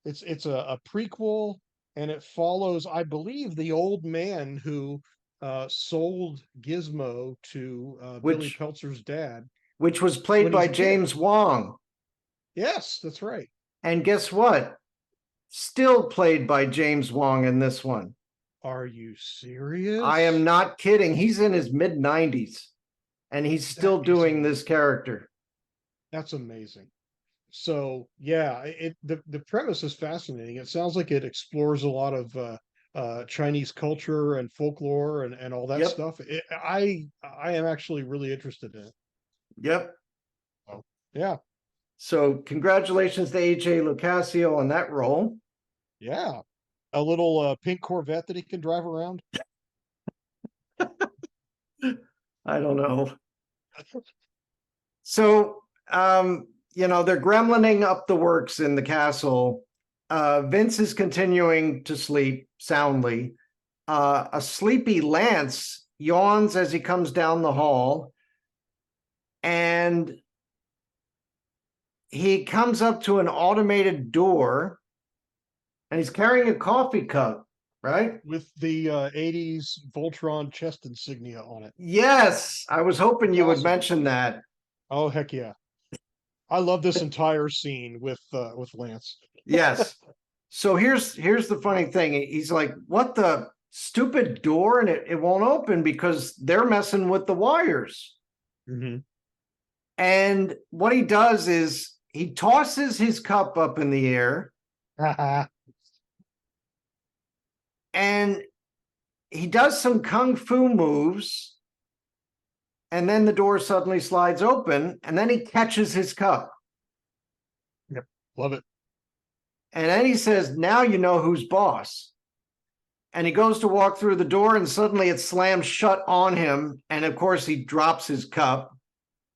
It's a prequel, and it follows, I believe, the old man who sold Gizmo to Billy which Peltzer's dad. which was played when by he's a kid. James Wong. Yes, that's right. And guess what? Still played by James Wong in this one. Are you serious? I am not kidding. He's in his mid-90s, and he's still That is doing this character. That's amazing. So yeah, the premise is fascinating. It sounds like it explores a lot of Chinese culture and folklore and all that Yep. stuff. I am actually really interested in it. Yep. So, yeah, So congratulations to AJ Locascio on that role. yeah. A little pink Corvette that he can drive around. I don't know. So, they're gremlining up the works in the castle. Vince is continuing to sleep soundly. A sleepy Lance yawns as he comes down the hall, and he comes up to an automated door, and he's carrying a coffee cup, right? With the 80s Voltron chest insignia on it. Yes, I was hoping you would Awesome. mention that. Oh, heck yeah. I love this entire scene with Lance. Yes. So here's the funny thing. He's like, what the stupid door? And it won't open because they're messing with the wires. Mm-hmm. And what he does is he tosses his cup up in the air, and he does some kung fu moves, and then the door suddenly slides open, and then he catches his cup. Yep. Love it. And then he says, now you know who's boss. and he goes to walk through the door, and suddenly it slams shut on him. And of course, he drops his cup,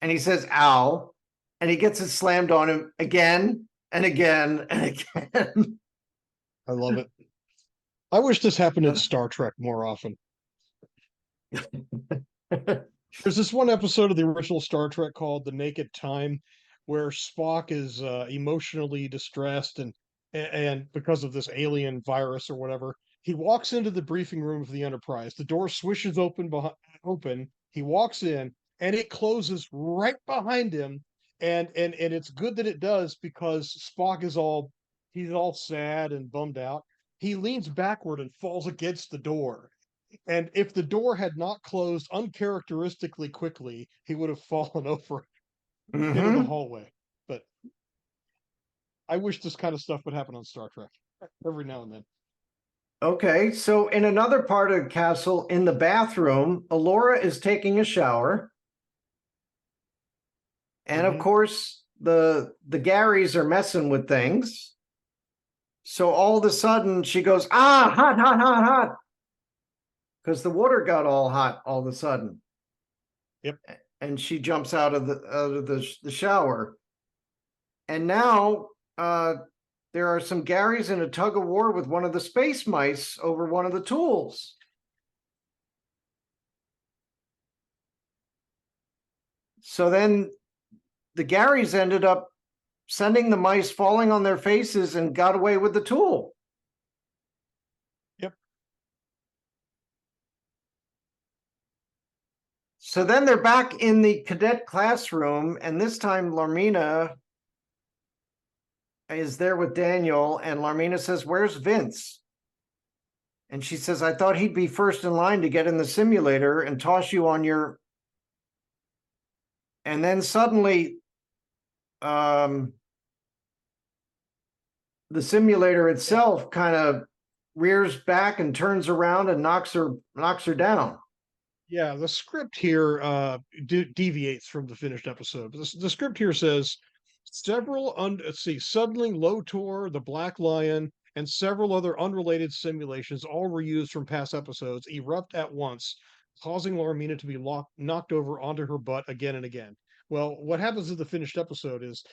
and he says, "Ow," and he gets it slammed on him again and again and again. I love it. I wish this happened in Star Trek more often. There's this one episode of the original Star Trek called "The Naked Time," where Spock is emotionally distressed and because of this alien virus or whatever, he walks into the briefing room of the Enterprise. The door swishes open. He walks in, and it closes right behind him. And it's good that it does, because Spock is he's all sad and bummed out. He leans backward and falls against the door. And if the door had not closed uncharacteristically quickly, he would have fallen over into the hallway. But I wish this kind of stuff would happen on Star Trek every now and then. Okay, so in another part of the castle, in the bathroom, Alora is taking a shower. And of course, the Garys are messing with things. So all of a sudden she goes, "Ah, hot, hot, hot, hot." Because the water got all hot all of a sudden. Yep. And she jumps out of the shower. And now there are some Garys in a tug of war with one of the space mice over one of the tools. So then the Garys ended up sending the mice falling on their faces and got away with the tool. Yep. So then they're back in the cadet classroom, and this time Larmina is there with Daniel, and Larmina says, "Where's Vince?" And she says, "I thought he'd be first in line to get in the simulator and toss you on your..." And then suddenly, the simulator itself kind of rears back and turns around and knocks her down. Yeah, the script here deviates from the finished episode. The script here says suddenly Lotor, the Black Lion, and several other unrelated simulations, all reused from past episodes, erupt at once, causing Larmina to be knocked over onto her butt again and again. Well, what happens in the finished episode is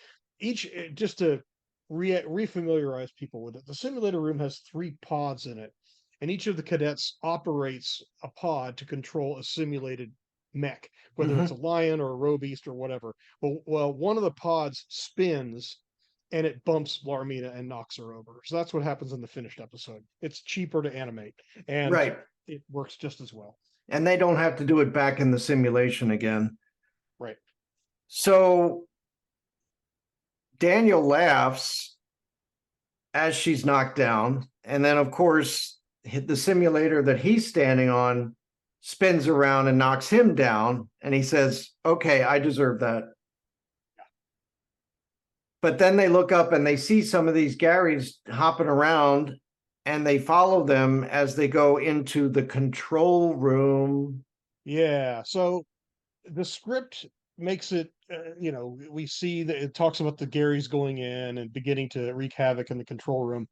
just to refamiliarize people with it, the simulator room has 3 pods in it, and each of the cadets operates a pod to control a simulated mech, whether it's a lion or a robeast or whatever. Well, one of the pods spins and it bumps Larmina and knocks her over. So that's what happens in the finished episode. It's cheaper to animate, and it works just as well. And they don't have to do it back in the simulation again. Right. So Daniel laughs as she's knocked down. And then, of course, the simulator that he's standing on spins around and knocks him down. And he says, "Okay, I deserve that." But then they look up and they see some of these Garys hopping around, and they follow them as they go into the control room. Yeah. So the script makes it, we see that it talks about the Garys going in and beginning to wreak havoc in the control room.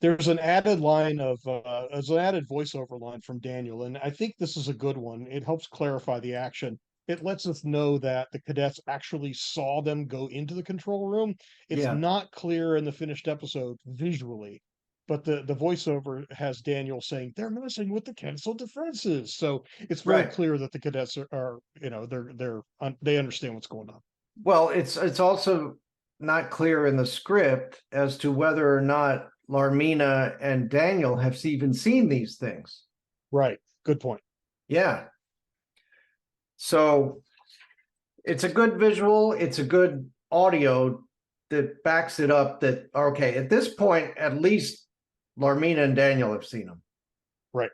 There's an added line there's an added voiceover line from Daniel, and I think this is a good one. It helps clarify the action. It lets us know that the cadets actually saw them go into the control room. It's not clear in the finished episode visually, but the voiceover has Daniel saying they're messing with the canceled defenses. So it's very clear that the cadets are they understand what's going on. Well, it's also not clear in the script as to whether or not Larmina and Daniel have even seen these things. Right. Good point. Yeah. So it's a good visual. It's a good audio that backs it up that, okay, at this point, at least Larmina and Daniel have seen them. Right.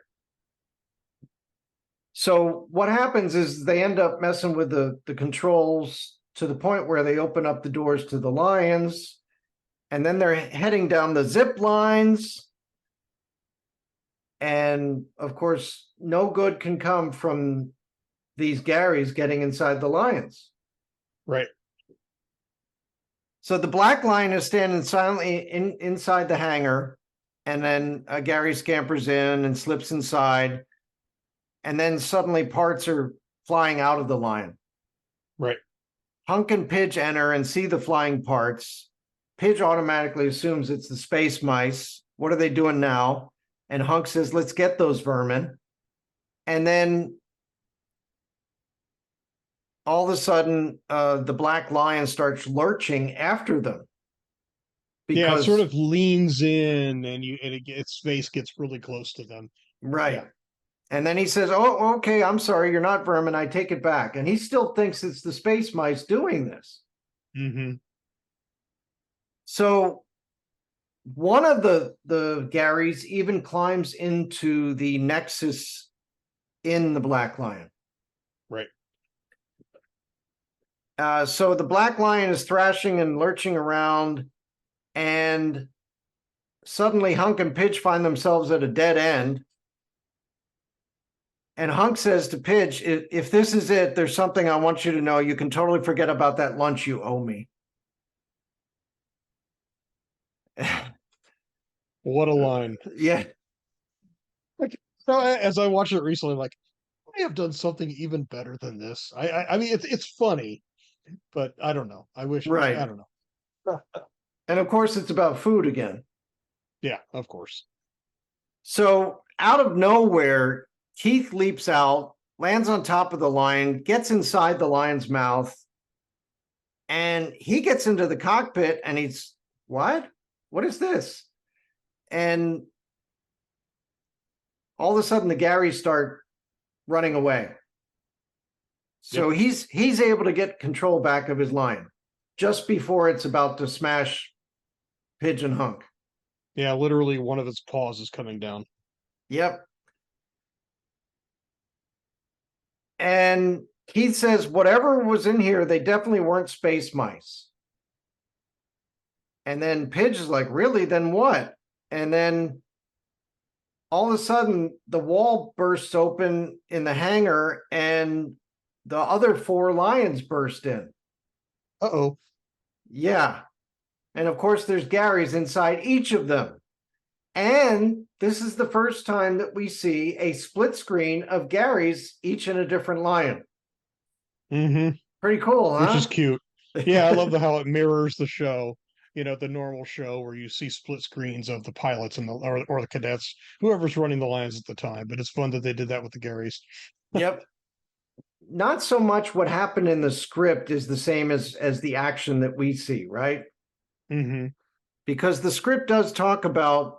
So what happens is they end up messing with the controls to the point where they open up the doors to the lions, and then they're heading down the zip lines. And of course, no good can come from these Garys getting inside the lions. Right. So the Black Lion is standing silently inside the hangar, And then Gary scampers in and slips inside. And then suddenly parts are flying out of the lion. Right. Hunk and Pidge enter and see the flying parts. Pidge automatically assumes it's the space mice. What are they doing now? And Hunk says, let's get those vermin. And then all of a sudden, the black lion starts lurching after them. Yeah, it sort of leans in and its face gets really close to them. Right. Yeah. And then he says, oh, okay, I'm sorry, you're not vermin. I take it back. And he still thinks it's the space mice doing this. Mm-hmm. So one of the Garys even climbs into the nexus in the black lion. Right. So the black lion is thrashing and lurching around, and suddenly Hunk and Pidge find themselves at a dead end. And Hunk says to Pidge, if this is it, there's something I want you to know. You can totally forget about that lunch you owe me. What a line. Yeah. Like, so as I watched it recently, I'm like, I have done something even better than this. I mean, it's funny, but I don't know. I wish, Right. I don't know. And of course, it's about food again. Yeah, of course. So out of nowhere, Keith leaps out, lands on top of the lion, gets inside the lion's mouth, and he gets into the cockpit and he's, what? What is this? And all of a sudden the Garys start running away. So he's able to get control back of his lion just before it's about to smash Pidge and Hunk. Yeah, literally one of its paws is coming down. Yep. And Keith says, whatever was in here, they definitely weren't space mice. And then Pidge is like, really? Then what? And then all of a sudden, the wall bursts open in the hangar and the other 4 lions burst in. Uh-oh. Yeah. And of course, there's Garys inside each of them. And this is the first time that we see a split screen of Garys, each in a different lion. Mm-hmm. Pretty cool, huh? Which is cute. Yeah, I love how it mirrors the show. You know, the normal show where you see split screens of the pilots and or the cadets, whoever's running the lines at the time. But it's fun that they did that with the Garys. Yep. Not so much what happened in the script is the same as the action that we see, right? Mm-hmm. Because the script does talk about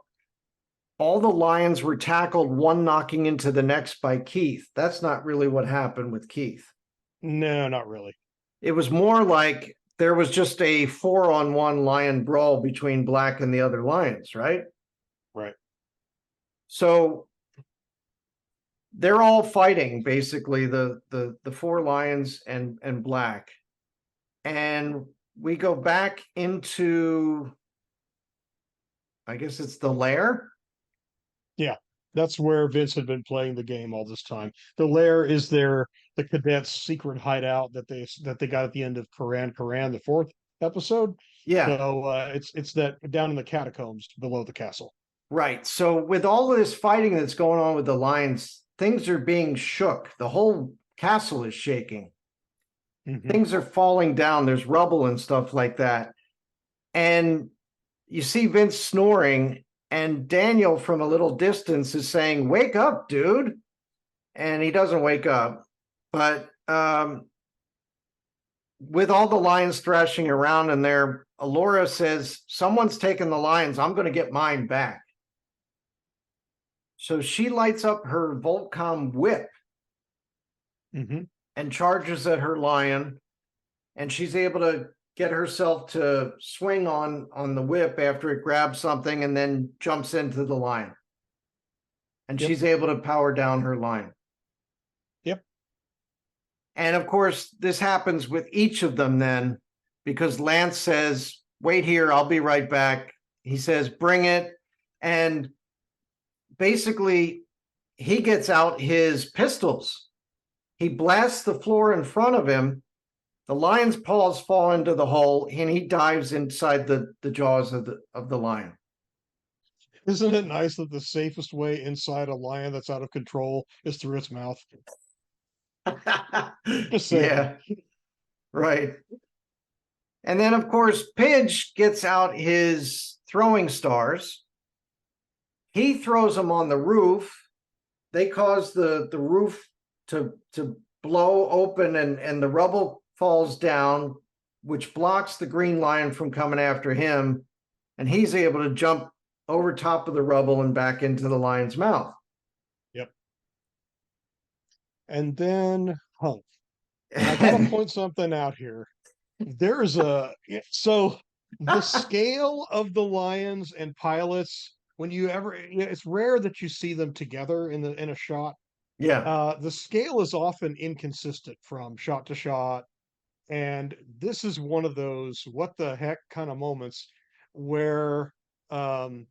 all the lions were tackled, one knocking into the next by Keith. That's not really what happened with Keith. No, not really. It was more like there was just a 4-on-1 lion brawl between Black and the other lions, right? Right. So they're all fighting, basically, the 4 lions and Black. And we go back into, I guess it's the lair. Yeah, that's where Vince had been playing the game all this time. The lair is the cadets' secret hideout that they got at the end of Karan, the 4th episode. Yeah. So it's that down in the catacombs below the castle. Right. So with all of this fighting that's going on with the lions, things are being shook. The whole castle is shaking. Mm-hmm. Things are falling down. There's rubble and stuff like that. And you see Vince snoring, and Daniel from a little distance is saying, wake up, dude. And he doesn't wake up. But with all the lions thrashing around in there, Alora says, someone's taken the lions. I'm going to get mine back. So she lights up her Voltron whip and charges at her lion. And she's able to get herself to swing on the whip after it grabs something and then jumps into the lion. And she's able to power down her lion. Yep. And of course, this happens with each of them then, because Lance says, wait here, I'll be right back. He says, bring it. And basically, he gets out his pistols. He blasts the floor in front of him. The lion's paws fall into the hole, and he dives inside the jaws of the lion. Isn't it nice that the safest way inside a lion that's out of control is through its mouth? Just saying. Yeah, right. And then, of course, Pidge gets out his throwing stars. He throws them on the roof. They cause the roof to blow open, and the rubble falls down, which blocks the green lion from coming after him. And he's able to jump over top of the rubble and back into the lion's mouth. Yep. And then Hunk. And I gotta point something out here. There's so the scale of the lions and pilots, when you ever, it's rare that you see them together in a shot. Yeah. The scale is often inconsistent from shot to shot, and this is one of those what the heck kind of moments where Hunk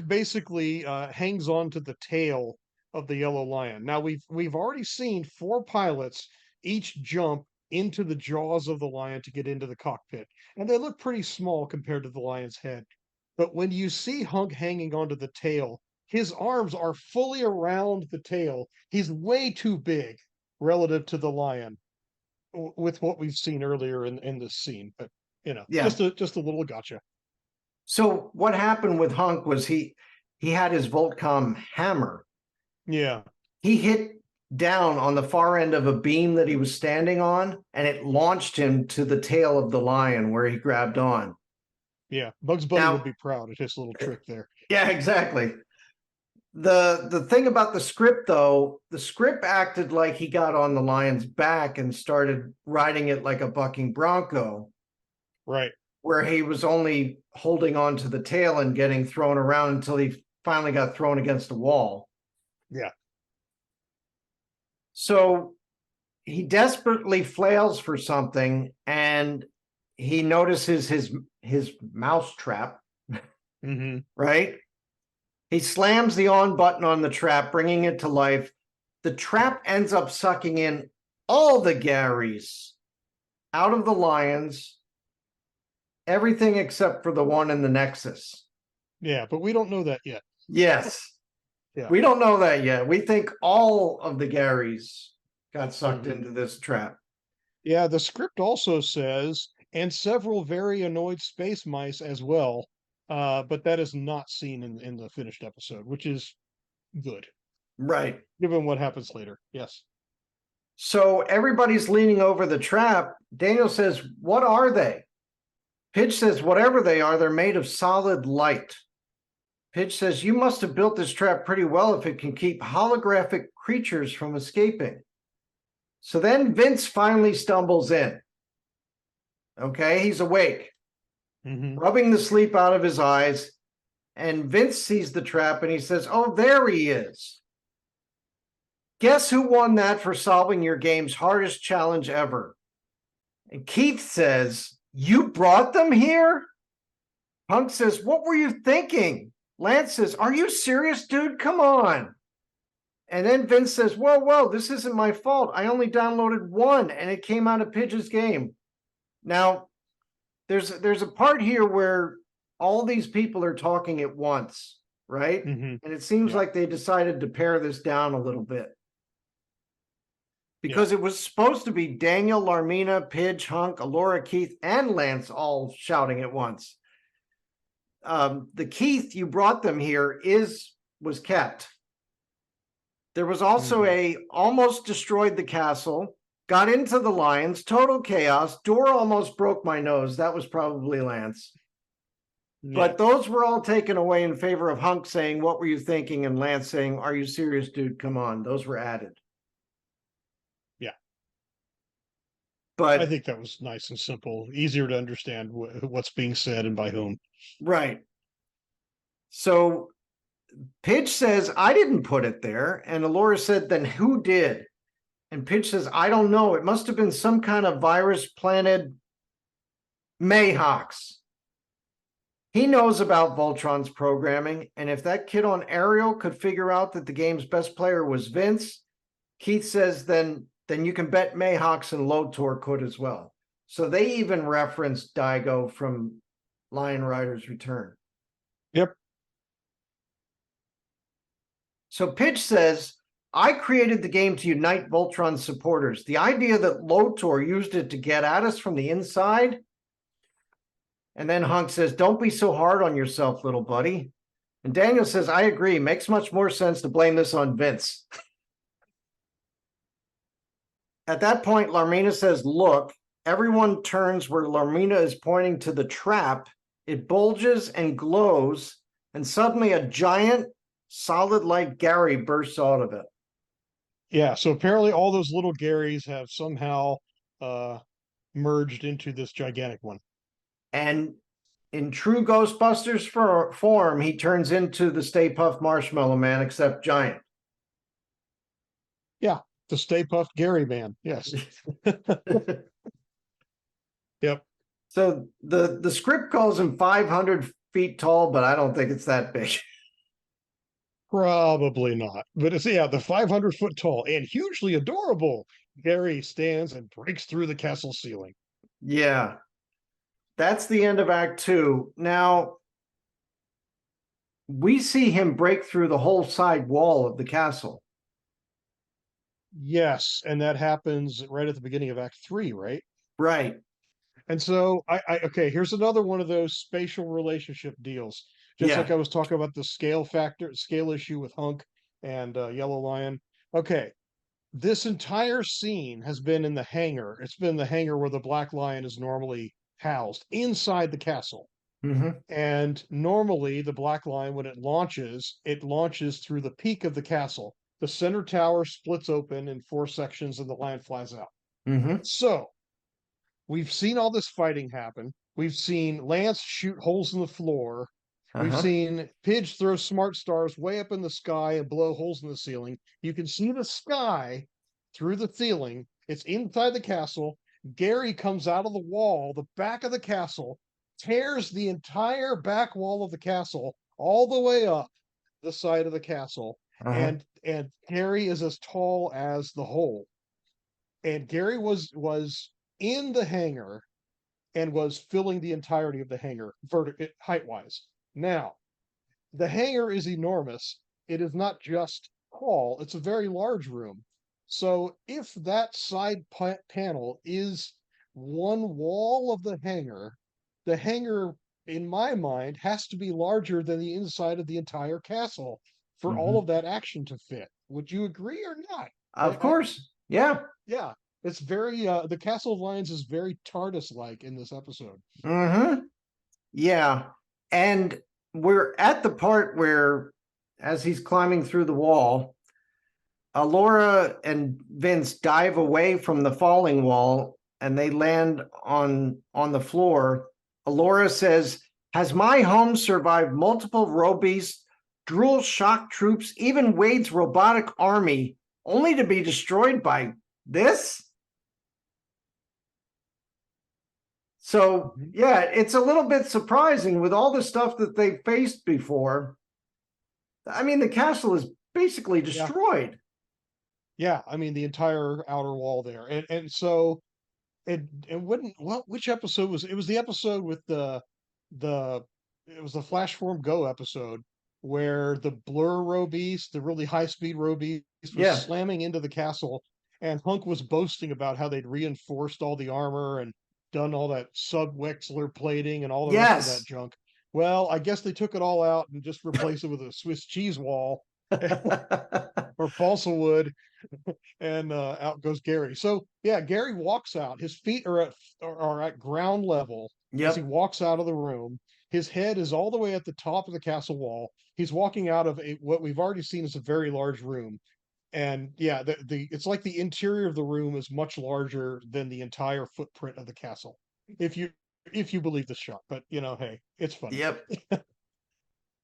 basically hangs on to the tail of the yellow lion. Now we've already seen 4 pilots each jump into the jaws of the lion to get into the cockpit, and they look pretty small compared to the lion's head. But when you see Hunk hanging onto the tail, his arms are fully around the tail. He's way too big relative to the lion with what we've seen earlier in this scene. But Yeah. just a little gotcha. So what happened with Hunk was he had his Voltcom hammer. Yeah. He hit down on the far end of a beam that he was standing on, and it launched him to the tail of the lion where he grabbed on. Yeah. Bugs Bunny Now- would be proud of his little trick there. Yeah, exactly. The thing about the script, though, the script acted like he got on the lion's back and started riding it like a bucking bronco, Right. where he was only holding on to the tail and getting thrown around until he finally got thrown against a wall. Yeah. So he desperately flails for something, and he notices his mouse trap, Mm-hmm. right? He slams the on button on the trap, bringing it to life. The trap ends up sucking in all the Garys out of the lions, everything except for the one in the Nexus. Yeah, but we don't know that yet. Yes. Yeah. We don't know that yet. We think all of the Garys got sucked into this trap. Yeah, the script also says, and several very annoyed space mice as well. But that is not seen in the finished episode, which is good, Right. given what happens later. Yes. So everybody's leaning over the trap. Daniel says, "What are they?" Pidge says, "Whatever they are, they're made of solid light." Pidge says, "You must have built this trap pretty well if it can keep holographic creatures from escaping." So then Vince finally stumbles in. Okay, he's awake, Mm-hmm. rubbing the sleep out of his eyes. And Vince sees the trap and he says, "Oh, there he is. Guess who won that for solving your game's hardest challenge ever?" And Keith says, "You brought them here?" Punk says, "What were you thinking?" Lance says, "Are you serious, dude? Come on." And then Vince says, whoa, this isn't my fault. I only downloaded one and it came out of Pidge's game. Now, there's a part here where all these people are talking at once, right? Mm-hmm. And it seems Yeah. like they decided to pare this down a little bit. Because it was supposed to be Daniel, Larmina, Pidge, Hunk, Alora, Keith, and Lance all shouting at once. The Keith, "You brought them here," was kept. There was also a "almost destroyed the castle, got into the lions, total chaos, door almost broke my nose." That was probably Lance. But those were all taken away in favor of Hunk saying, "What were you thinking?" and Lance saying, "Are you serious, dude? Come on." Those were added. Yeah. But I think that was nice and simple, easier to understand what's being said and by whom. right. So Pidge says, "I didn't put it there." And Alora said, "Then who did?" And Pidge says, "I don't know. It must have been some kind of virus planted Mayhawks." He knows about Voltron's programming, and if that kid on Ariel could figure out that the game's best player was Vince, Keith says, then you can bet Mayhawks and Lotor could as well. So they even referenced Daigo from Lion Rider's Return. Yep. So Pidge says, I created the game to unite Voltron supporters. The idea that Lotor used it to get at us from the inside. And then Hunk says, don't be so hard on yourself, little buddy. And Daniel says, I agree. Makes much more sense to blame this on Vince. At that point, Larmina says, look, everyone turns where Larmina is pointing to the trap. It bulges and glows, and suddenly a giant solid like Gary bursts out of it. Yeah, so apparently all those little Garys have somehow merged into this gigantic one. And in true Ghostbusters form, he turns into the Stay Puft Marshmallow Man, except giant. Yeah, the Stay Puft Gary Man. Yes. Yep. So the script calls him 500 feet tall, but I don't think it's that big. Probably not. But it's, yeah, the 500-foot tall and hugely adorable Gary stands and breaks through the castle ceiling. Yeah. That's the end of Act 2. Now, we see him break through the whole side wall of the castle. Yes, and that happens right at the beginning of Act 3, right? Right. And so okay, here's another one of those spatial relationship deals. Just Yeah. like I was talking about the scale issue with Hunk and Yellow Lion. Okay, this entire scene has been in the hangar. It's been the hangar where the Black Lion is normally housed inside the castle. Mm-hmm. And normally the Black Lion, when it launches through the peak of the castle. The center tower splits open in 4 sections and the lion flies out. Mm-hmm. So we've seen all this fighting happen. We've seen Lance shoot holes in the floor. We've seen Pidge throw smart stars way up in the sky and blow holes in the ceiling. You can see the sky through the ceiling. It's inside the castle. Gary comes out of the wall, the back of the castle, tears the entire back wall of the castle all the way up the side of the castle. And Gary is as tall as the hole. And Gary was in the hangar and was filling the entirety of the hangar height wise. Now, the hangar is enormous. It is not just tall, it's a very large room. So if that side panel is one wall of the hangar, in my mind, has to be larger than the inside of the entire castle for all of that action to fit. Would you agree or not? Of course. Yeah. Yeah. It's very the Castle of Lions is very TARDIS-like in this episode. Yeah. And we're at the part where, as he's climbing through the wall, Alora and Vince dive away from the falling wall and they land on the floor. Alora says, has my home survived multiple robeasts, Drool shock troops, even Wade's robotic army, only to be destroyed by this? So, yeah, it's a little bit surprising with all the stuff that they've faced before. I mean, the castle is basically destroyed. Yeah, I mean, the entire outer wall there. And so, which episode was it? Was the episode with it was the Flashform Go episode where the Blur Robeast, the really high-speed Robeast, was slamming into the castle, and Hunk was boasting about how they'd reinforced all the armor and done all that sub-Wexler plating and all the rest of that junk. Well, I guess they took it all out and just replaced it with a Swiss cheese wall or balsa wood, and out goes Gary. So yeah, Gary walks out. His feet are at ground level as he walks out of the room. His head is all the way at the top of the castle wall. He's walking out of what we've already seen is a very large room. And yeah, it's like the interior of the room is much larger than the entire footprint of the castle. If you believe the shot, but hey, it's funny. Yep.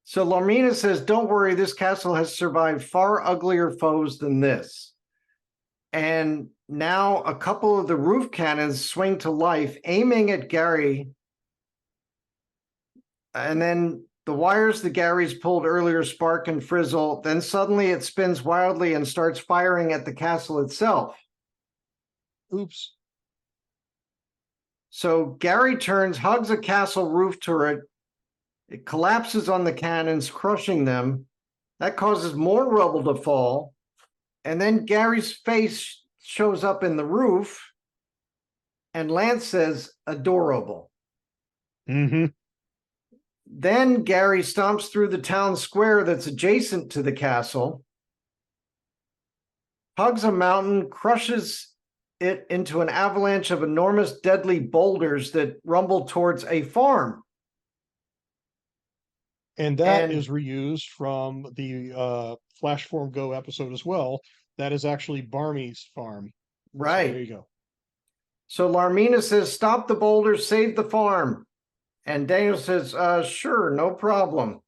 So Larmina says, don't worry, this castle has survived far uglier foes than this. And now a couple of the roof cannons swing to life, aiming at Gary. And then the wires the Garys pulled earlier spark and frizzle. Then suddenly it spins wildly and starts firing at the castle itself. Oops. So Gary turns, hugs a castle roof turret. It collapses on the cannons, crushing them. That causes more rubble to fall. And then Gary's face shows up in the roof. And Lance says, adorable. Mm-hmm. Then Gary stomps through the town square that's adjacent to the castle, hugs a mountain, crushes it into an avalanche of enormous deadly boulders that rumble towards a farm. And that is reused from the Flash Form Go episode as well. That is actually Barney's farm. Right. So there you go. So Larmina says, stop the boulders, save the farm. And Daniel says, sure, no problem.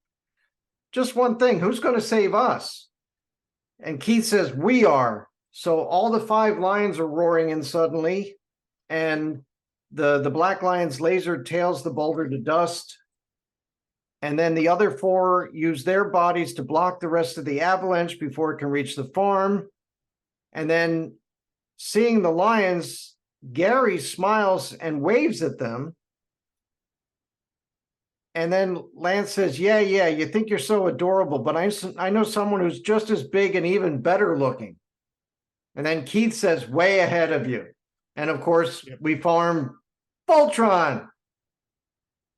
Just one thing, who's going to save us? And Keith says, we are. So all the 5 lions are roaring in suddenly, and the black lion's laser tails the boulder to dust. And then the other 4 use their bodies to block the rest of the avalanche before it can reach the farm. And then seeing the lions, Gary smiles and waves at them. And then Lance says, yeah, you think you're so adorable, but I know someone who's just as big and even better looking. And then Keith says, way ahead of you. And of course, we farm Voltron.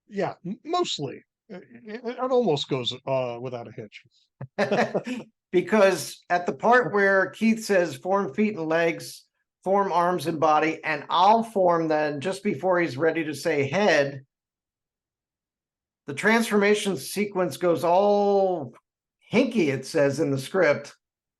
Yeah, mostly. It almost goes without a hitch. Because at the part where Keith says, form feet and legs, form arms and body, and I'll form then just before he's ready to say head, the transformation sequence goes all hinky, it says in the script.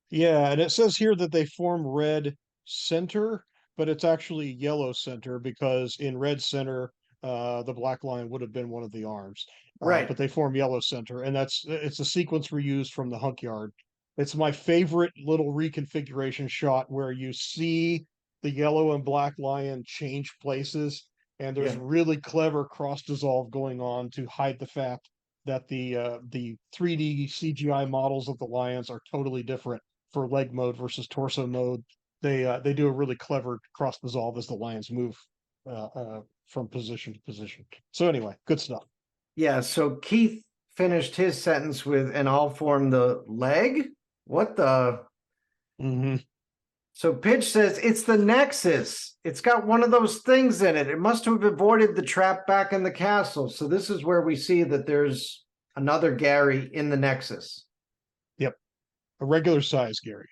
Yeah, and it says here that they form red center, but it's actually yellow center because in red center, the black line would have been one of the arms. Right. But they form yellow center, and it's a sequence reused from the Hunk Yard. It's my favorite little reconfiguration shot where you see the yellow and black lion change places, and there's really clever cross dissolve going on to hide the fact that the 3D CGI models of the lions are totally different for leg mode versus torso mode. They do a really clever cross dissolve as the lions move from position to position. So anyway, good stuff. Yeah, so Keith finished his sentence with, and I'll form the leg? What the? Mm-hmm. So Pidge says, it's the Nexus. It's got one of those things in it. It must have avoided the trap back in the castle. So this is where we see that there's another Gary in the Nexus. Yep. A regular size Gary.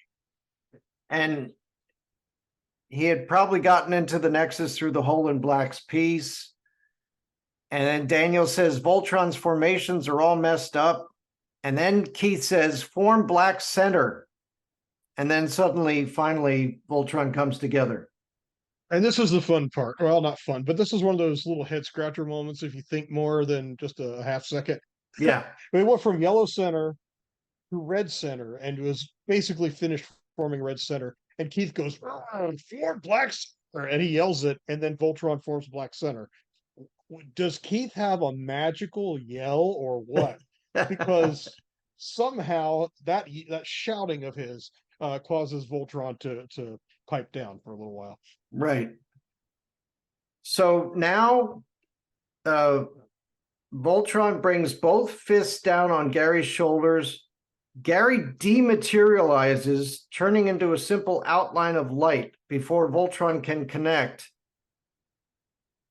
And he had probably gotten into the Nexus through the hole in Black's piece. And then Daniel says, Voltron's formations are all messed up. And then Keith says, form Black center. And then suddenly, finally, Voltron comes together. And this is the fun part. Well, not fun, but this is one of those little head scratcher moments if you think more than just a half second. Yeah. We went from yellow center to red center, and it was basically finished forming red center. And Keith goes, form Black center, and he yells it, and then Voltron forms Black center. Does Keith have a magical yell or what? Because somehow that shouting of his causes Voltron to pipe down for a little while. Right. So now Voltron brings both fists down on Gary's shoulders. Gary dematerializes, turning into a simple outline of light before Voltron can connect.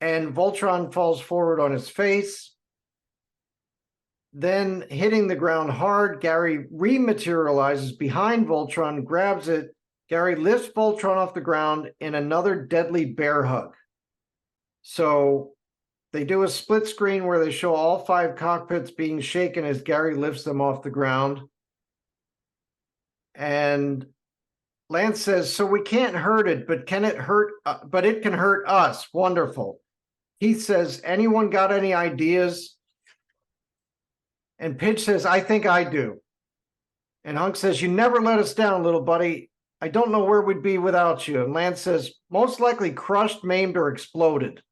And Voltron falls forward on his face. Then, hitting the ground hard, Gary rematerializes behind Voltron, grabs it. Gary lifts Voltron off the ground in another deadly bear hug. So they do a split screen where they show all 5 cockpits being shaken as Gary lifts them off the ground. And Lance says, so we can't hurt it, but can it hurt? But it can hurt us. Wonderful. Keith says, anyone got any ideas? And Pidge says, I think I do. And Hunk says, you never let us down, little buddy. I don't know where we'd be without you. And Lance says, most likely crushed, maimed, or exploded.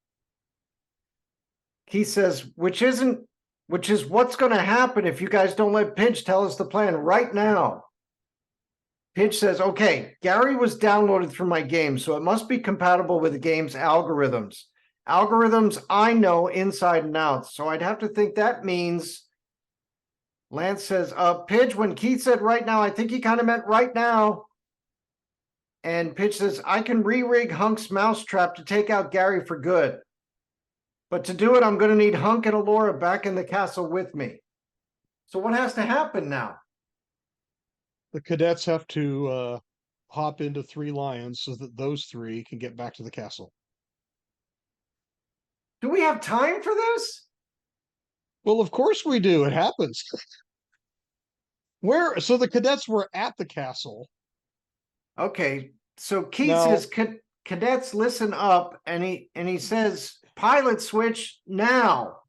Keith says, which is what's going to happen if you guys don't let Pidge tell us the plan right now. Pidge says, okay, Gary was downloaded from my game, so it must be compatible with the game's algorithms. Algorithms I know inside and out, so I'd have to think that means Lance says, Pidge, when Keith said right now, I think he kind of meant right now. And Pidge says, I can re-rig Hunk's mousetrap to take out Gary for good. But to do it, I'm going to need Hunk and Alora back in the castle with me. So what has to happen now? The cadets have to hop into 3 lions so that those 3 can get back to the castle. Do we have time for this? Well, of course we do. It happens. So the cadets were at the castle. Okay, so Keith Now- says, cadets, listen up, and he says, pilot switch now.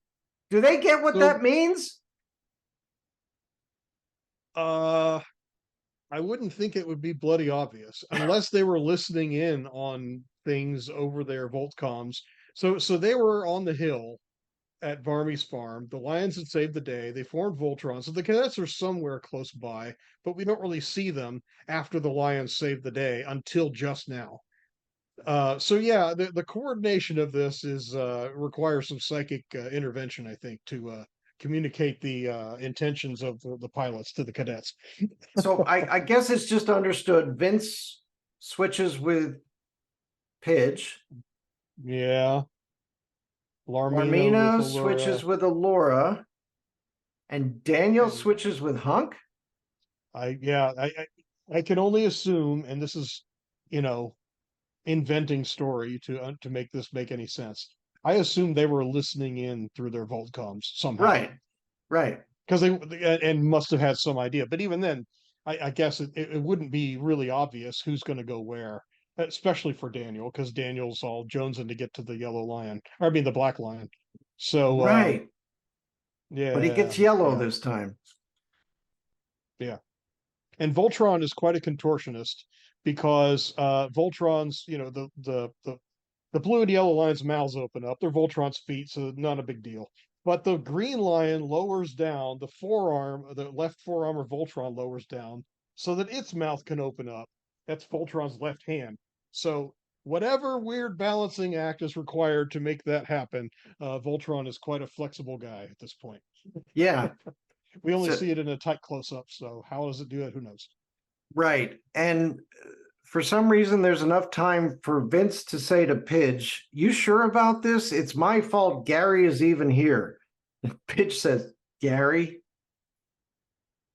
Do they get what So- that means? I wouldn't think it would be bloody obvious unless they were listening in on things over their Voltcoms. So they were on the hill at Varmy's farm. The Lions had saved the day. They formed Voltron. So the cadets are somewhere close by, but we don't really see them after the Lions saved the day until just now. So yeah, the coordination of this is requires some psychic intervention, I think, to communicate the intentions of the pilots to the cadets. So I guess it's just understood. Vince switches with Pidge. Yeah. Larmina with switches with Alora. And Daniel And- switches with Hunk. I can only assume, and this is, inventing story to make this make any sense. I assume they were listening in through their Voltcoms somehow. Right. Because and must have had some idea. But even then, I guess it wouldn't be really obvious who's going to go where, especially for Daniel, because Daniel's all jonesing to get to the yellow lion, or I mean the black lion. So Right. yeah, But he gets yellow yeah. this time. And Voltron is quite a contortionist because Voltron's, the blue and yellow lion's mouths open up. They're Voltron's feet, so not a big deal. But the green lion lowers down the forearm, the left forearm of Voltron lowers down so that its mouth can open up. That's Voltron's left hand. So whatever weird balancing act is required to make that happen, Voltron is quite a flexible guy at this point. Yeah. We only So- see it in a tight close-up, so how does it do it? Who knows? Right. And for some reason, there's enough time for Vince to say to Pidge, you sure about this? It's my fault Gary is even here. And Pidge says, Gary?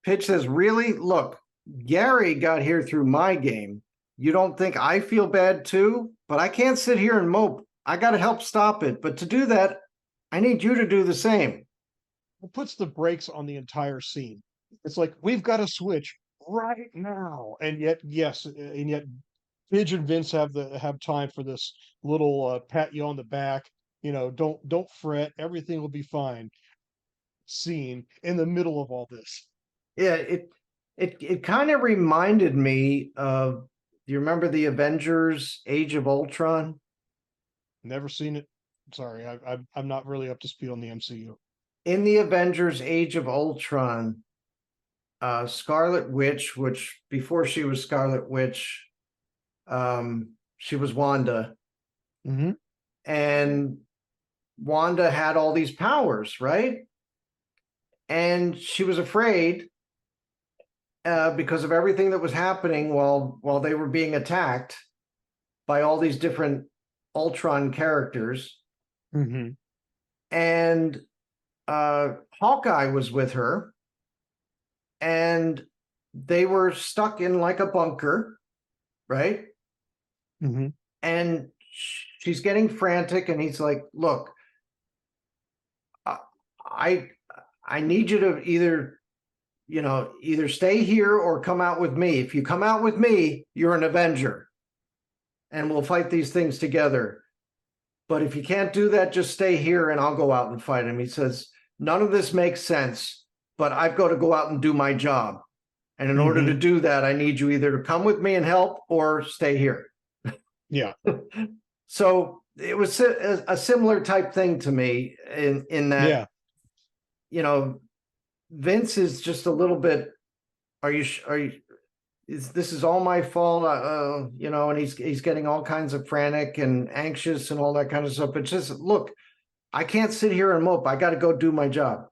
Pidge says, really? Look, Gary got here through my game. You don't think I feel bad too? But I can't sit here and mope. I got to help stop it. But to do that, I need you to do the same. It puts the brakes on the entire scene. It's like, we've got to switch right now. And yet, yes, and yet Pidge and Vince have time for this little pat you on the back, don't fret, everything will be fine scene in the middle of all this. Yeah, it kind of reminded me of, do you remember the Avengers Age of Ultron? Never seen it. Sorry, I'm not really up to speed on the MCU. In the Avengers Age of Ultron, Scarlet Witch, which before she was Scarlet Witch, she was Wanda. Mm-hmm. And Wanda had all these powers, right? And she was afraid because of everything that was happening while they were being attacked by all these different Ultron characters. Mm-hmm. And Hawkeye was with her, and they were stuck in like a bunker, right? Mm-hmm. And she's getting frantic, and he's like, look, I need you to either stay here or come out with me. If you come out with me, you're an Avenger, and we'll fight these things together. But if you can't do that, just stay here and I'll go out and fight him. He says, none of this makes sense, but I've got to go out and do my job. And in order to do that, I need you either to come with me and help or stay here. Yeah. So it was a similar type thing to me in that, Yeah. Vince is just a little bit, this is all my fault, and he's getting all kinds of frantic and anxious and all that kind of stuff. But just look, I can't sit here and mope. I got to go do my job.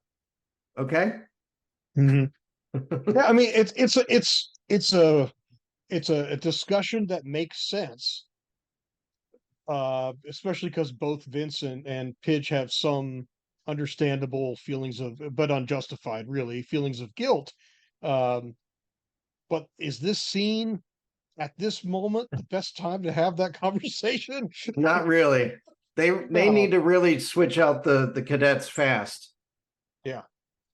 Okay. Yeah, I mean it's a discussion that makes sense, especially because both Vincent and Pidge have some understandable feelings of, but unjustified, really, feelings of guilt. Um, but is this scene at this moment the best time to have that conversation? Not really. They No. need to really switch out the cadets fast. Yeah.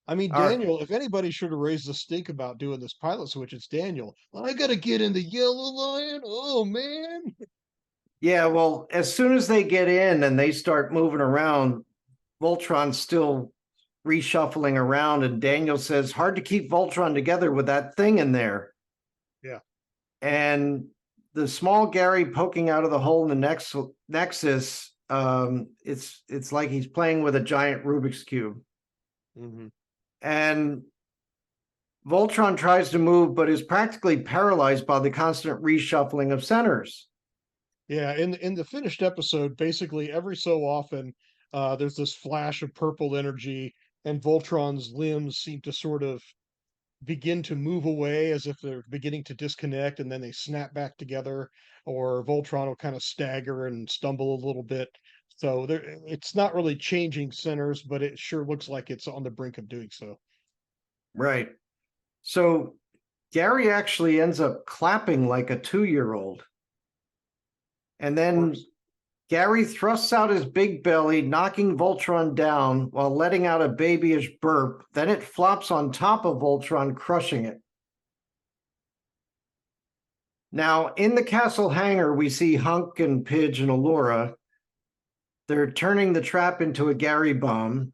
I mean, Our Daniel, if anybody should have raised the stink about doing this pilot switch, it's Daniel. I gotta get in the yellow lion. Oh man. Yeah, well, as soon as they get in and they start moving around, Voltron's still reshuffling around, and Daniel says, hard to keep Voltron together with that thing in there. Yeah. And the small Gary poking out of the hole in the nexus, it's like he's playing with a giant Rubik's Cube. Hmm. And Voltron tries to move, but is practically paralyzed by the constant reshuffling of centers. Yeah, in the finished episode, basically every so often, there's this flash of purple energy, and Voltron's limbs seem to sort of begin to move away as if they're beginning to disconnect, and then they snap back together, or Voltron will kind of stagger and stumble a little bit. So there, it's not really changing centers, but it sure looks like it's on the brink of doing so. Right. So Gary actually ends up clapping like a 2-year-old. And then Gary thrusts out his big belly, knocking Voltron down while letting out a babyish burp. Then it flops on top of Voltron, crushing it. Now, in the castle hangar, we see Hunk and Pidge and Allura. They're turning the trap into a Gary bomb.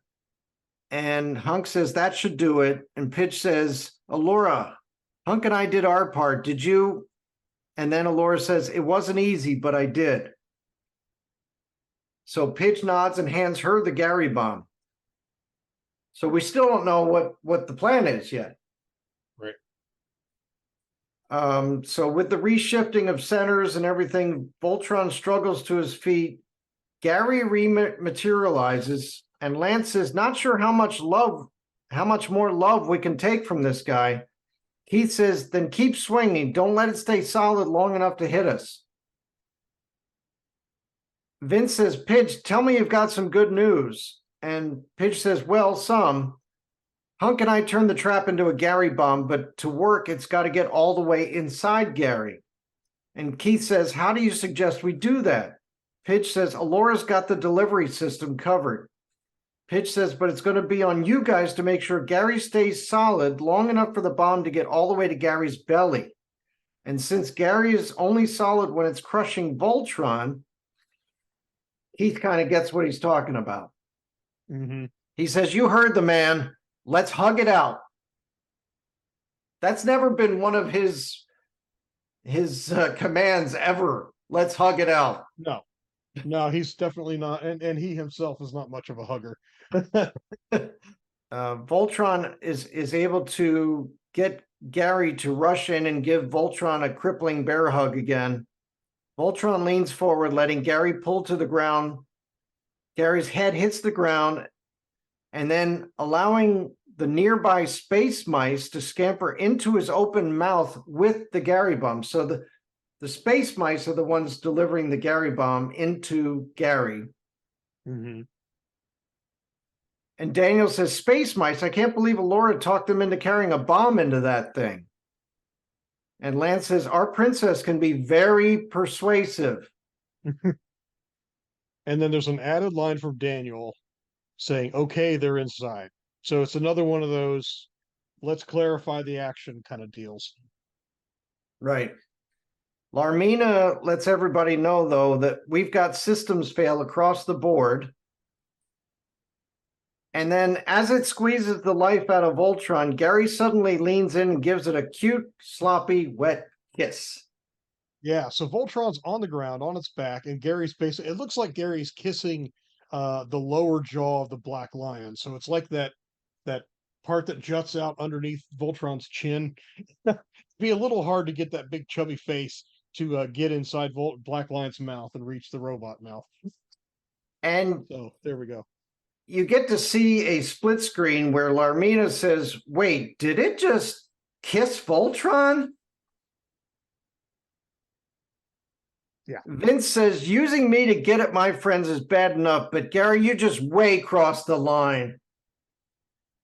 And Hunk says that should do it. And Pidge says, Allura, Hunk and I did our part. Did you? And then Allura says, it wasn't easy, but I did. So Pidge nods and hands her the Gary bomb. So we still don't know what the plan is yet. Right. So with the reshifting of centers and everything, Voltron struggles to his feet. Gary rematerializes, and Lance says, not sure how much more love we can take from this guy. Keith says, then keep swinging. Don't let it stay solid long enough to hit us. Vince says, Pidge, tell me you've got some good news. And Pidge says, well, some. Hunk and I turned the trap into a Gary bomb, but to work, it's got to get all the way inside Gary. And Keith says, how do you suggest we do that? Pidge says, Allura's got the delivery system covered. Pidge says, but it's going to be on you guys to make sure Gary stays solid long enough for the bomb to get all the way to Gary's belly. And since Gary is only solid when it's crushing Voltron, Keith kind of gets what he's talking about. Mm-hmm. He says, you heard the man. Let's hug it out. That's never been one of his commands ever. Let's hug it out. No, he's definitely not, and he himself is not much of a hugger. Voltron is able to get Gary to rush in and give Voltron a crippling bear hug again. Voltron leans forward, letting Gary pull to the ground. Gary's head hits the ground, and then allowing the nearby space mice to scamper into his open mouth with the Gary bomb. So the space mice are the ones delivering the Gary bomb into Gary. Mm-hmm. And Daniel says, space mice, I can't believe Allura talked them into carrying a bomb into that thing. And Lance says, our princess can be very persuasive. And then there's an added line from Daniel saying, okay, they're inside. So it's another one of those, let's clarify the action kind of deals. Right. Larmina lets everybody know, though, that we've got systems fail across the board. And then as it squeezes the life out of Voltron, Gary suddenly leans in and gives it a cute, sloppy, wet kiss. Yeah, so Voltron's on the ground, on its back, and Gary's basically, it looks like Gary's kissing the lower jaw of the black lion. So it's like that part that juts out underneath Voltron's chin. It'd be a little hard to get that big chubby face to get inside Black Lion's mouth and reach the robot mouth. And So there we go. you get to see a split screen where Larmina says, wait, did it just kiss Voltron? Yeah. Vince says, using me to get at my friends is bad enough, but Gary, you just way crossed the line.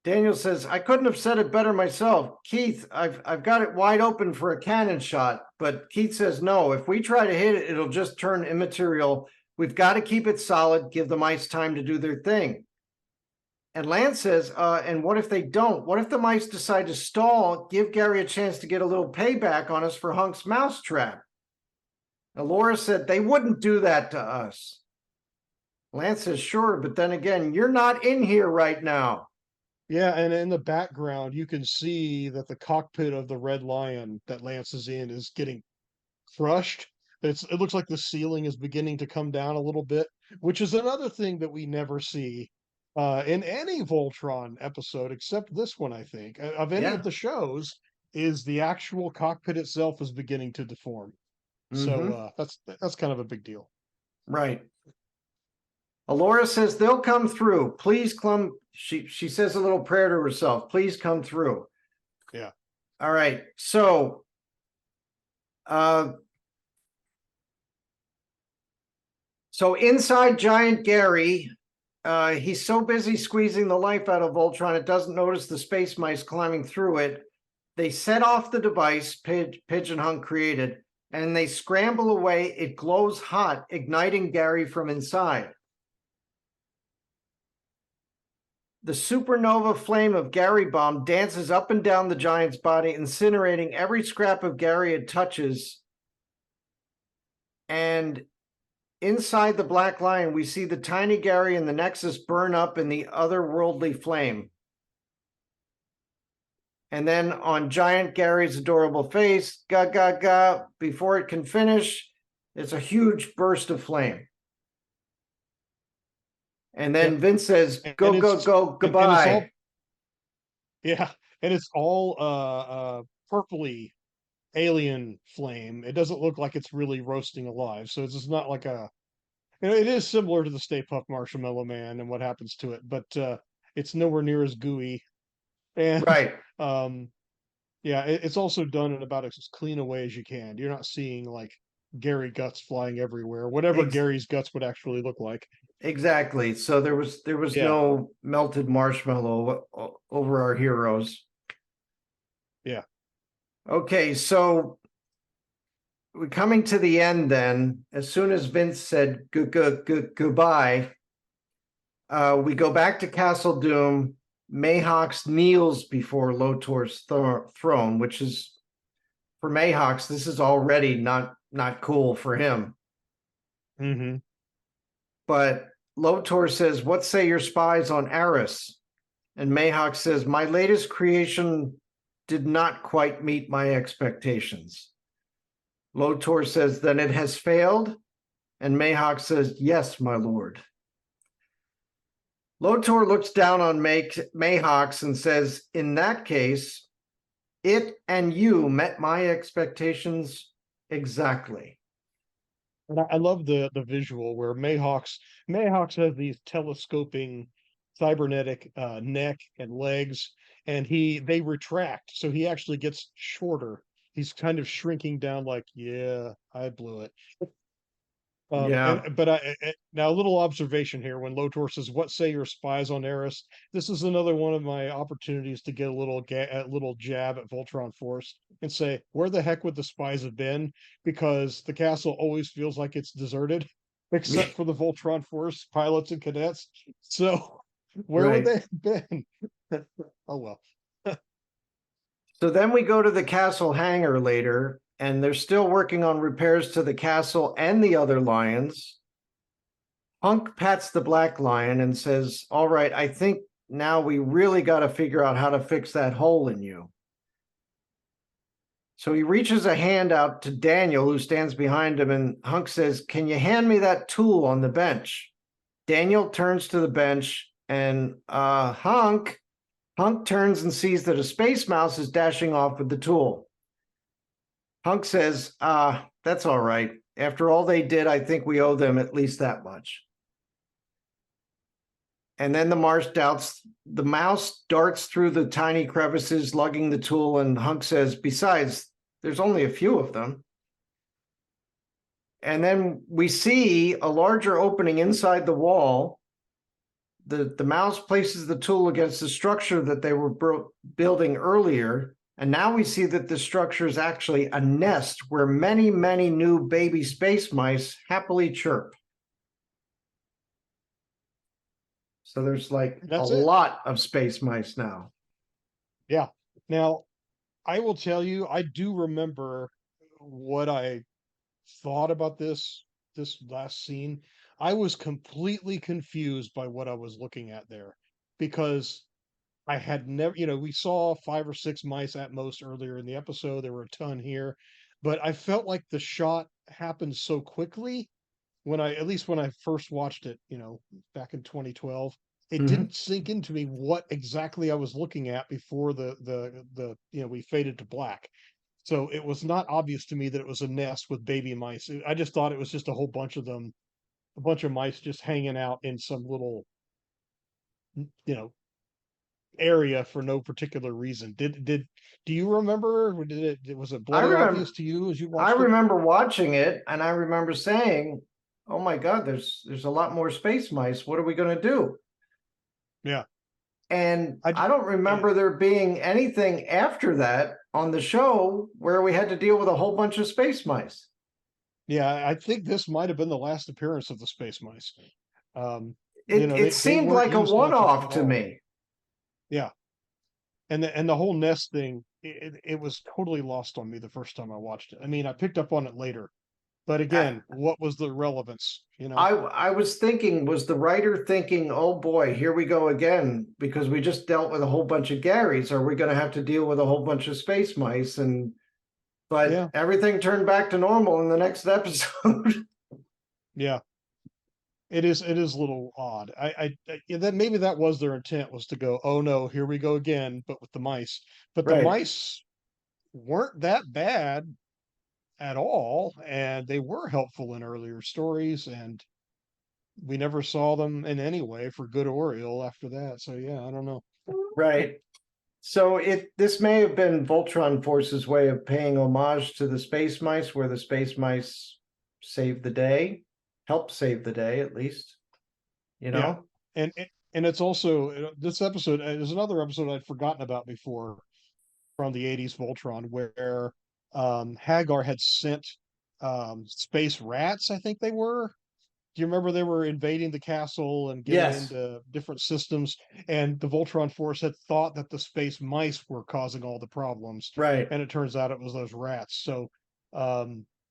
Daniel says, I couldn't have said it better myself. Keith, I've got it wide open for a cannon shot, but Keith says, no, if we try to hit it, it'll just turn immaterial. We've got to keep it solid, give the mice time to do their thing. And Lance says, and what if they don't? What if the mice decide to stall, give Gary a chance to get a little payback on us for Hunk's mousetrap? Now, Laura said, they wouldn't do that to us. Lance says, sure, but then again, you're not in here right now. Yeah, and in the background, you can see that the cockpit of the Red Lion that Lance is in is getting crushed. It looks like the ceiling is beginning to come down a little bit, which is another thing that we never see in any Voltron episode, except this one, I think, of any of the shows, is the actual cockpit itself is beginning to deform. So that's kind of a big deal. Right. Alora says they'll come through. Please come. She says a little prayer to herself. Please come through. Yeah. All right. So inside Giant Gary, he's so busy squeezing the life out of Voltron, it doesn't notice the space mice climbing through it. They set off the device Pigeon Hunk created, and they scramble away. It glows hot, igniting Gary from inside. The supernova flame of Gary Bomb dances up and down the giant's body, incinerating every scrap of Gary it touches. And inside the Black Lion, we see the tiny Gary and the Nexus burn up in the otherworldly flame. And then on Giant Gary's adorable face, ga, ga, ga, before it can finish, it's a huge burst of flame. And then Vince says, go, go, go, goodbye. And it's all purpley alien flame. It doesn't look like it's really roasting alive. So it's just not like it is similar to the Stay Puft Marshmallow Man and what happens to it, but it's nowhere near as gooey. And right. It's also done in about as clean a way as you can. You're not seeing like Gary guts flying everywhere, whatever Gary's guts would actually look like. Exactly. So there was no melted marshmallow over our heroes. Yeah. Okay, so we're coming to the end then. As soon as Vince said goodbye, we go back to Castle Doom. Mayhawks kneels before Lotor's throne, which is, for Mayhawks, this is already not cool for him. Mm-hmm. But Lotor says, what say your spies on Aris? And Mayhawk says, my latest creation did not quite meet my expectations. Lotor says, then it has failed? And Mayhawk says, yes, my lord. Lotor looks down on Mayhawks and says, in that case, it and you met my expectations exactly. And I love the visual where Mayhawks has these telescoping cybernetic neck and legs, and they retract, so he actually gets shorter. He's kind of shrinking down, like, yeah, I blew it. Now a little observation here when Lotor says, what say your spies on Eris? This is another one of my opportunities to get a little jab at Voltron Force and say, where the heck would the spies have been? Because the castle always feels like it's deserted, except for the Voltron Force pilots and cadets. So where would they have been? Oh, well. So then we go to the castle hangar later, and they're still working on repairs to the castle and the other lions. Hunk pats the Black Lion and says, all right, I think now we really got to figure out how to fix that hole in you. So he reaches a hand out to Daniel, who stands behind him, and Hunk says, can you hand me that tool on the bench? Daniel turns to the bench, and Hunk turns and sees that a space mouse is dashing off with the tool. Hunk says, that's all right. After all they did, I think we owe them at least that much. And then the mouse darts through the tiny crevices, lugging the tool, and Hunk says, besides, there's only a few of them. And then we see a larger opening inside the wall. The mouse places the tool against the structure that they were building earlier. And now we see that the structure is actually a nest where many, many new baby space mice happily chirp. So there's like a lot of space mice now. Yeah. Now, I will tell you, I do remember what I thought about this last scene. I was completely confused by what I was looking at there because I had never, we saw 5 or 6 mice at most earlier in the episode. There were a ton here, but I felt like the shot happened so quickly at least when I first watched it, back in 2012, it didn't sink into me what exactly I was looking at before we faded to black. So it was not obvious to me that it was a nest with baby mice. I just thought it was just a whole bunch of them, a bunch of mice just hanging out in some little, area for no particular reason. Do you remember? Or was it bloody obvious to you as you watched it? I remember watching it, and I remember saying, "Oh my God, there's a lot more space mice. What are we going to do?" Yeah. And I don't remember there being anything after that on the show where we had to deal with a whole bunch of space mice. Yeah, I think this might have been the last appearance of the space mice. It seemed like a one-off to me. Yeah, and the whole nest thing, it was totally lost on me the first time I watched it. I mean, I picked up on it later, but again, what was the relevance? I was thinking, was the writer thinking, oh boy, here we go again, because we just dealt with a whole bunch of Garys. Are we going to have to deal with a whole bunch of space mice? But everything turned back to normal in the next episode. Yeah. It is a little odd. That maybe that was their intent, was to go, oh no, here we go again, but with the mice. But the mice weren't that bad at all, and they were helpful in earlier stories, and we never saw them in any way, for good or ill, after that. So yeah, I don't know. Right. So this may have been Voltron Force's way of paying homage to the space mice, where the space mice saved the day. Help save the day, at least, Yeah. And it's also, this episode is another episode I'd forgotten about before, from the 80s Voltron, where Hagar had sent space rats, I think they were. Do you remember they were invading the castle and getting into different systems, and the Voltron Force had thought that the space mice were causing all the problems, right? And it turns out it was those rats. So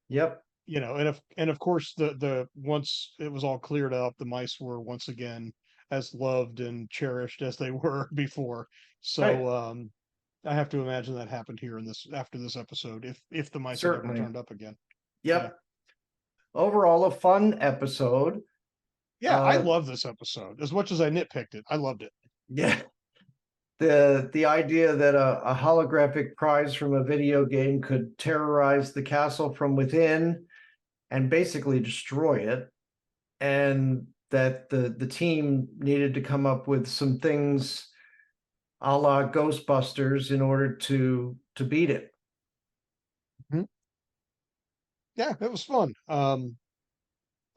yep. And of course, the once it was all cleared up, the mice were once again as loved and cherished as they were before. So I have to imagine that happened here after this episode, if the mice had ever turned up again. Yep. Yeah. Overall, a fun episode. Yeah, I love this episode. As much as I nitpicked it, I loved it. Yeah. The idea that a holographic prize from a video game could terrorize the castle from within and basically destroy it, and that the team needed to come up with some things a la Ghostbusters in order to beat it. Mm-hmm. Yeah, it was fun.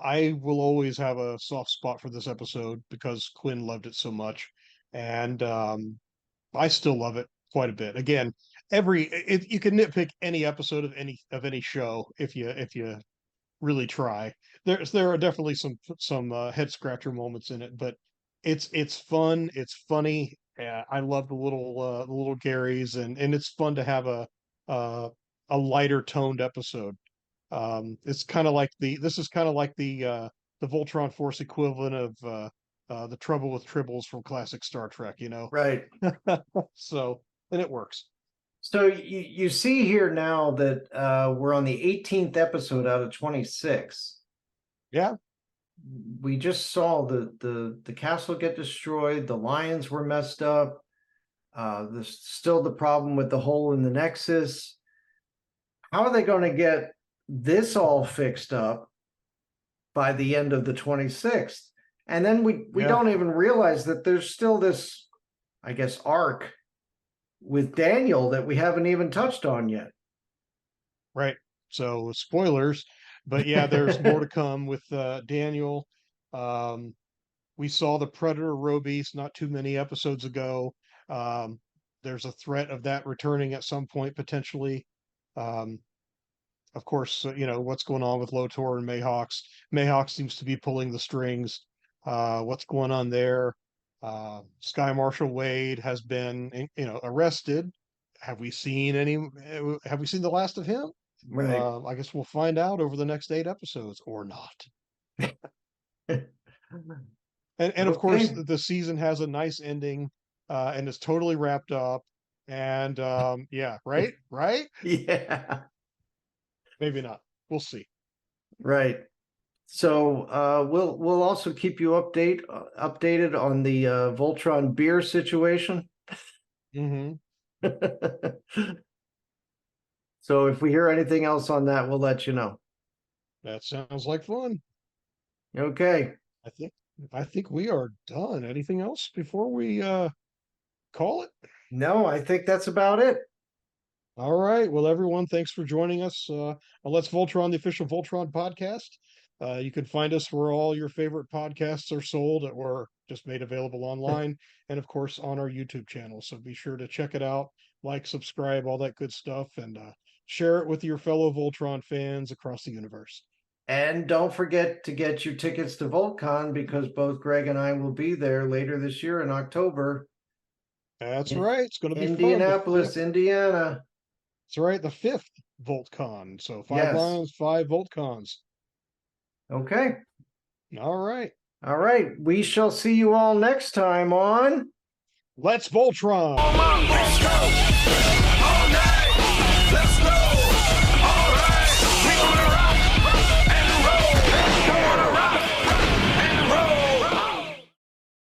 I will always have a soft spot for this episode because Quinn loved it so much, and I still love it quite a bit. Again, you can nitpick any episode of any show if you really try. There are definitely some head scratcher moments in it, but it's fun, it's funny. I love the little Garys, and it's fun to have a lighter toned episode. It's kind of like this is kind of like the Voltron Force equivalent of the Trouble with Tribbles from classic Star Trek, Right. So, and it works. So you see here now that we're on the 18th episode out of 26. Yeah. We just saw the castle get destroyed. The lions were messed up. There's still the problem with the hole in the Nexus. How are they going to get this all fixed up by the end of the 26th? And then we Yeah. don't even realize that there's still this, I guess, arc with Daniel that we haven't even touched on yet. Right. So spoilers, but yeah, there's more to come with Daniel. We saw the Predator Robeast not too many episodes ago. There's a threat of that returning at some point potentially. Of course, what's going on with Lotor and Mayhawks. Mayhawk seems to be pulling the strings. What's going on there? Sky Marshal Wade has been, arrested. Have we seen Have we seen the last of him? Right. I guess we'll find out over the next 8 episodes or not. And of course, Okay. the season has a nice ending, and it's totally wrapped up. And yeah, right, Yeah. maybe not. We'll see. Right. So we'll also keep you updated on the Voltron beer situation. Hmm. So if we hear anything else on that, we'll let you know. That sounds like fun. Okay. I think we are done. Anything else before we call it? No, I think that's about it. All right. Well, everyone, thanks for joining us on Let's Voltron, the official Voltron podcast. You can find us where all your favorite podcasts are sold or just made available online, and of course on our YouTube channel. So be sure to check it out, like, subscribe, all that good stuff, and share it with your fellow Voltron fans across the universe. And don't forget to get your tickets to VoltCon because both Greg and I will be there later this year in October. That's in right. It's going to be fun. Indianapolis, Indiana. That's right. The 5th VoltCon. So 5 Yes. Lions, 5 VoltCons. Okay. All right. All right. We shall see you all next time on Let's Voltron. Let's go.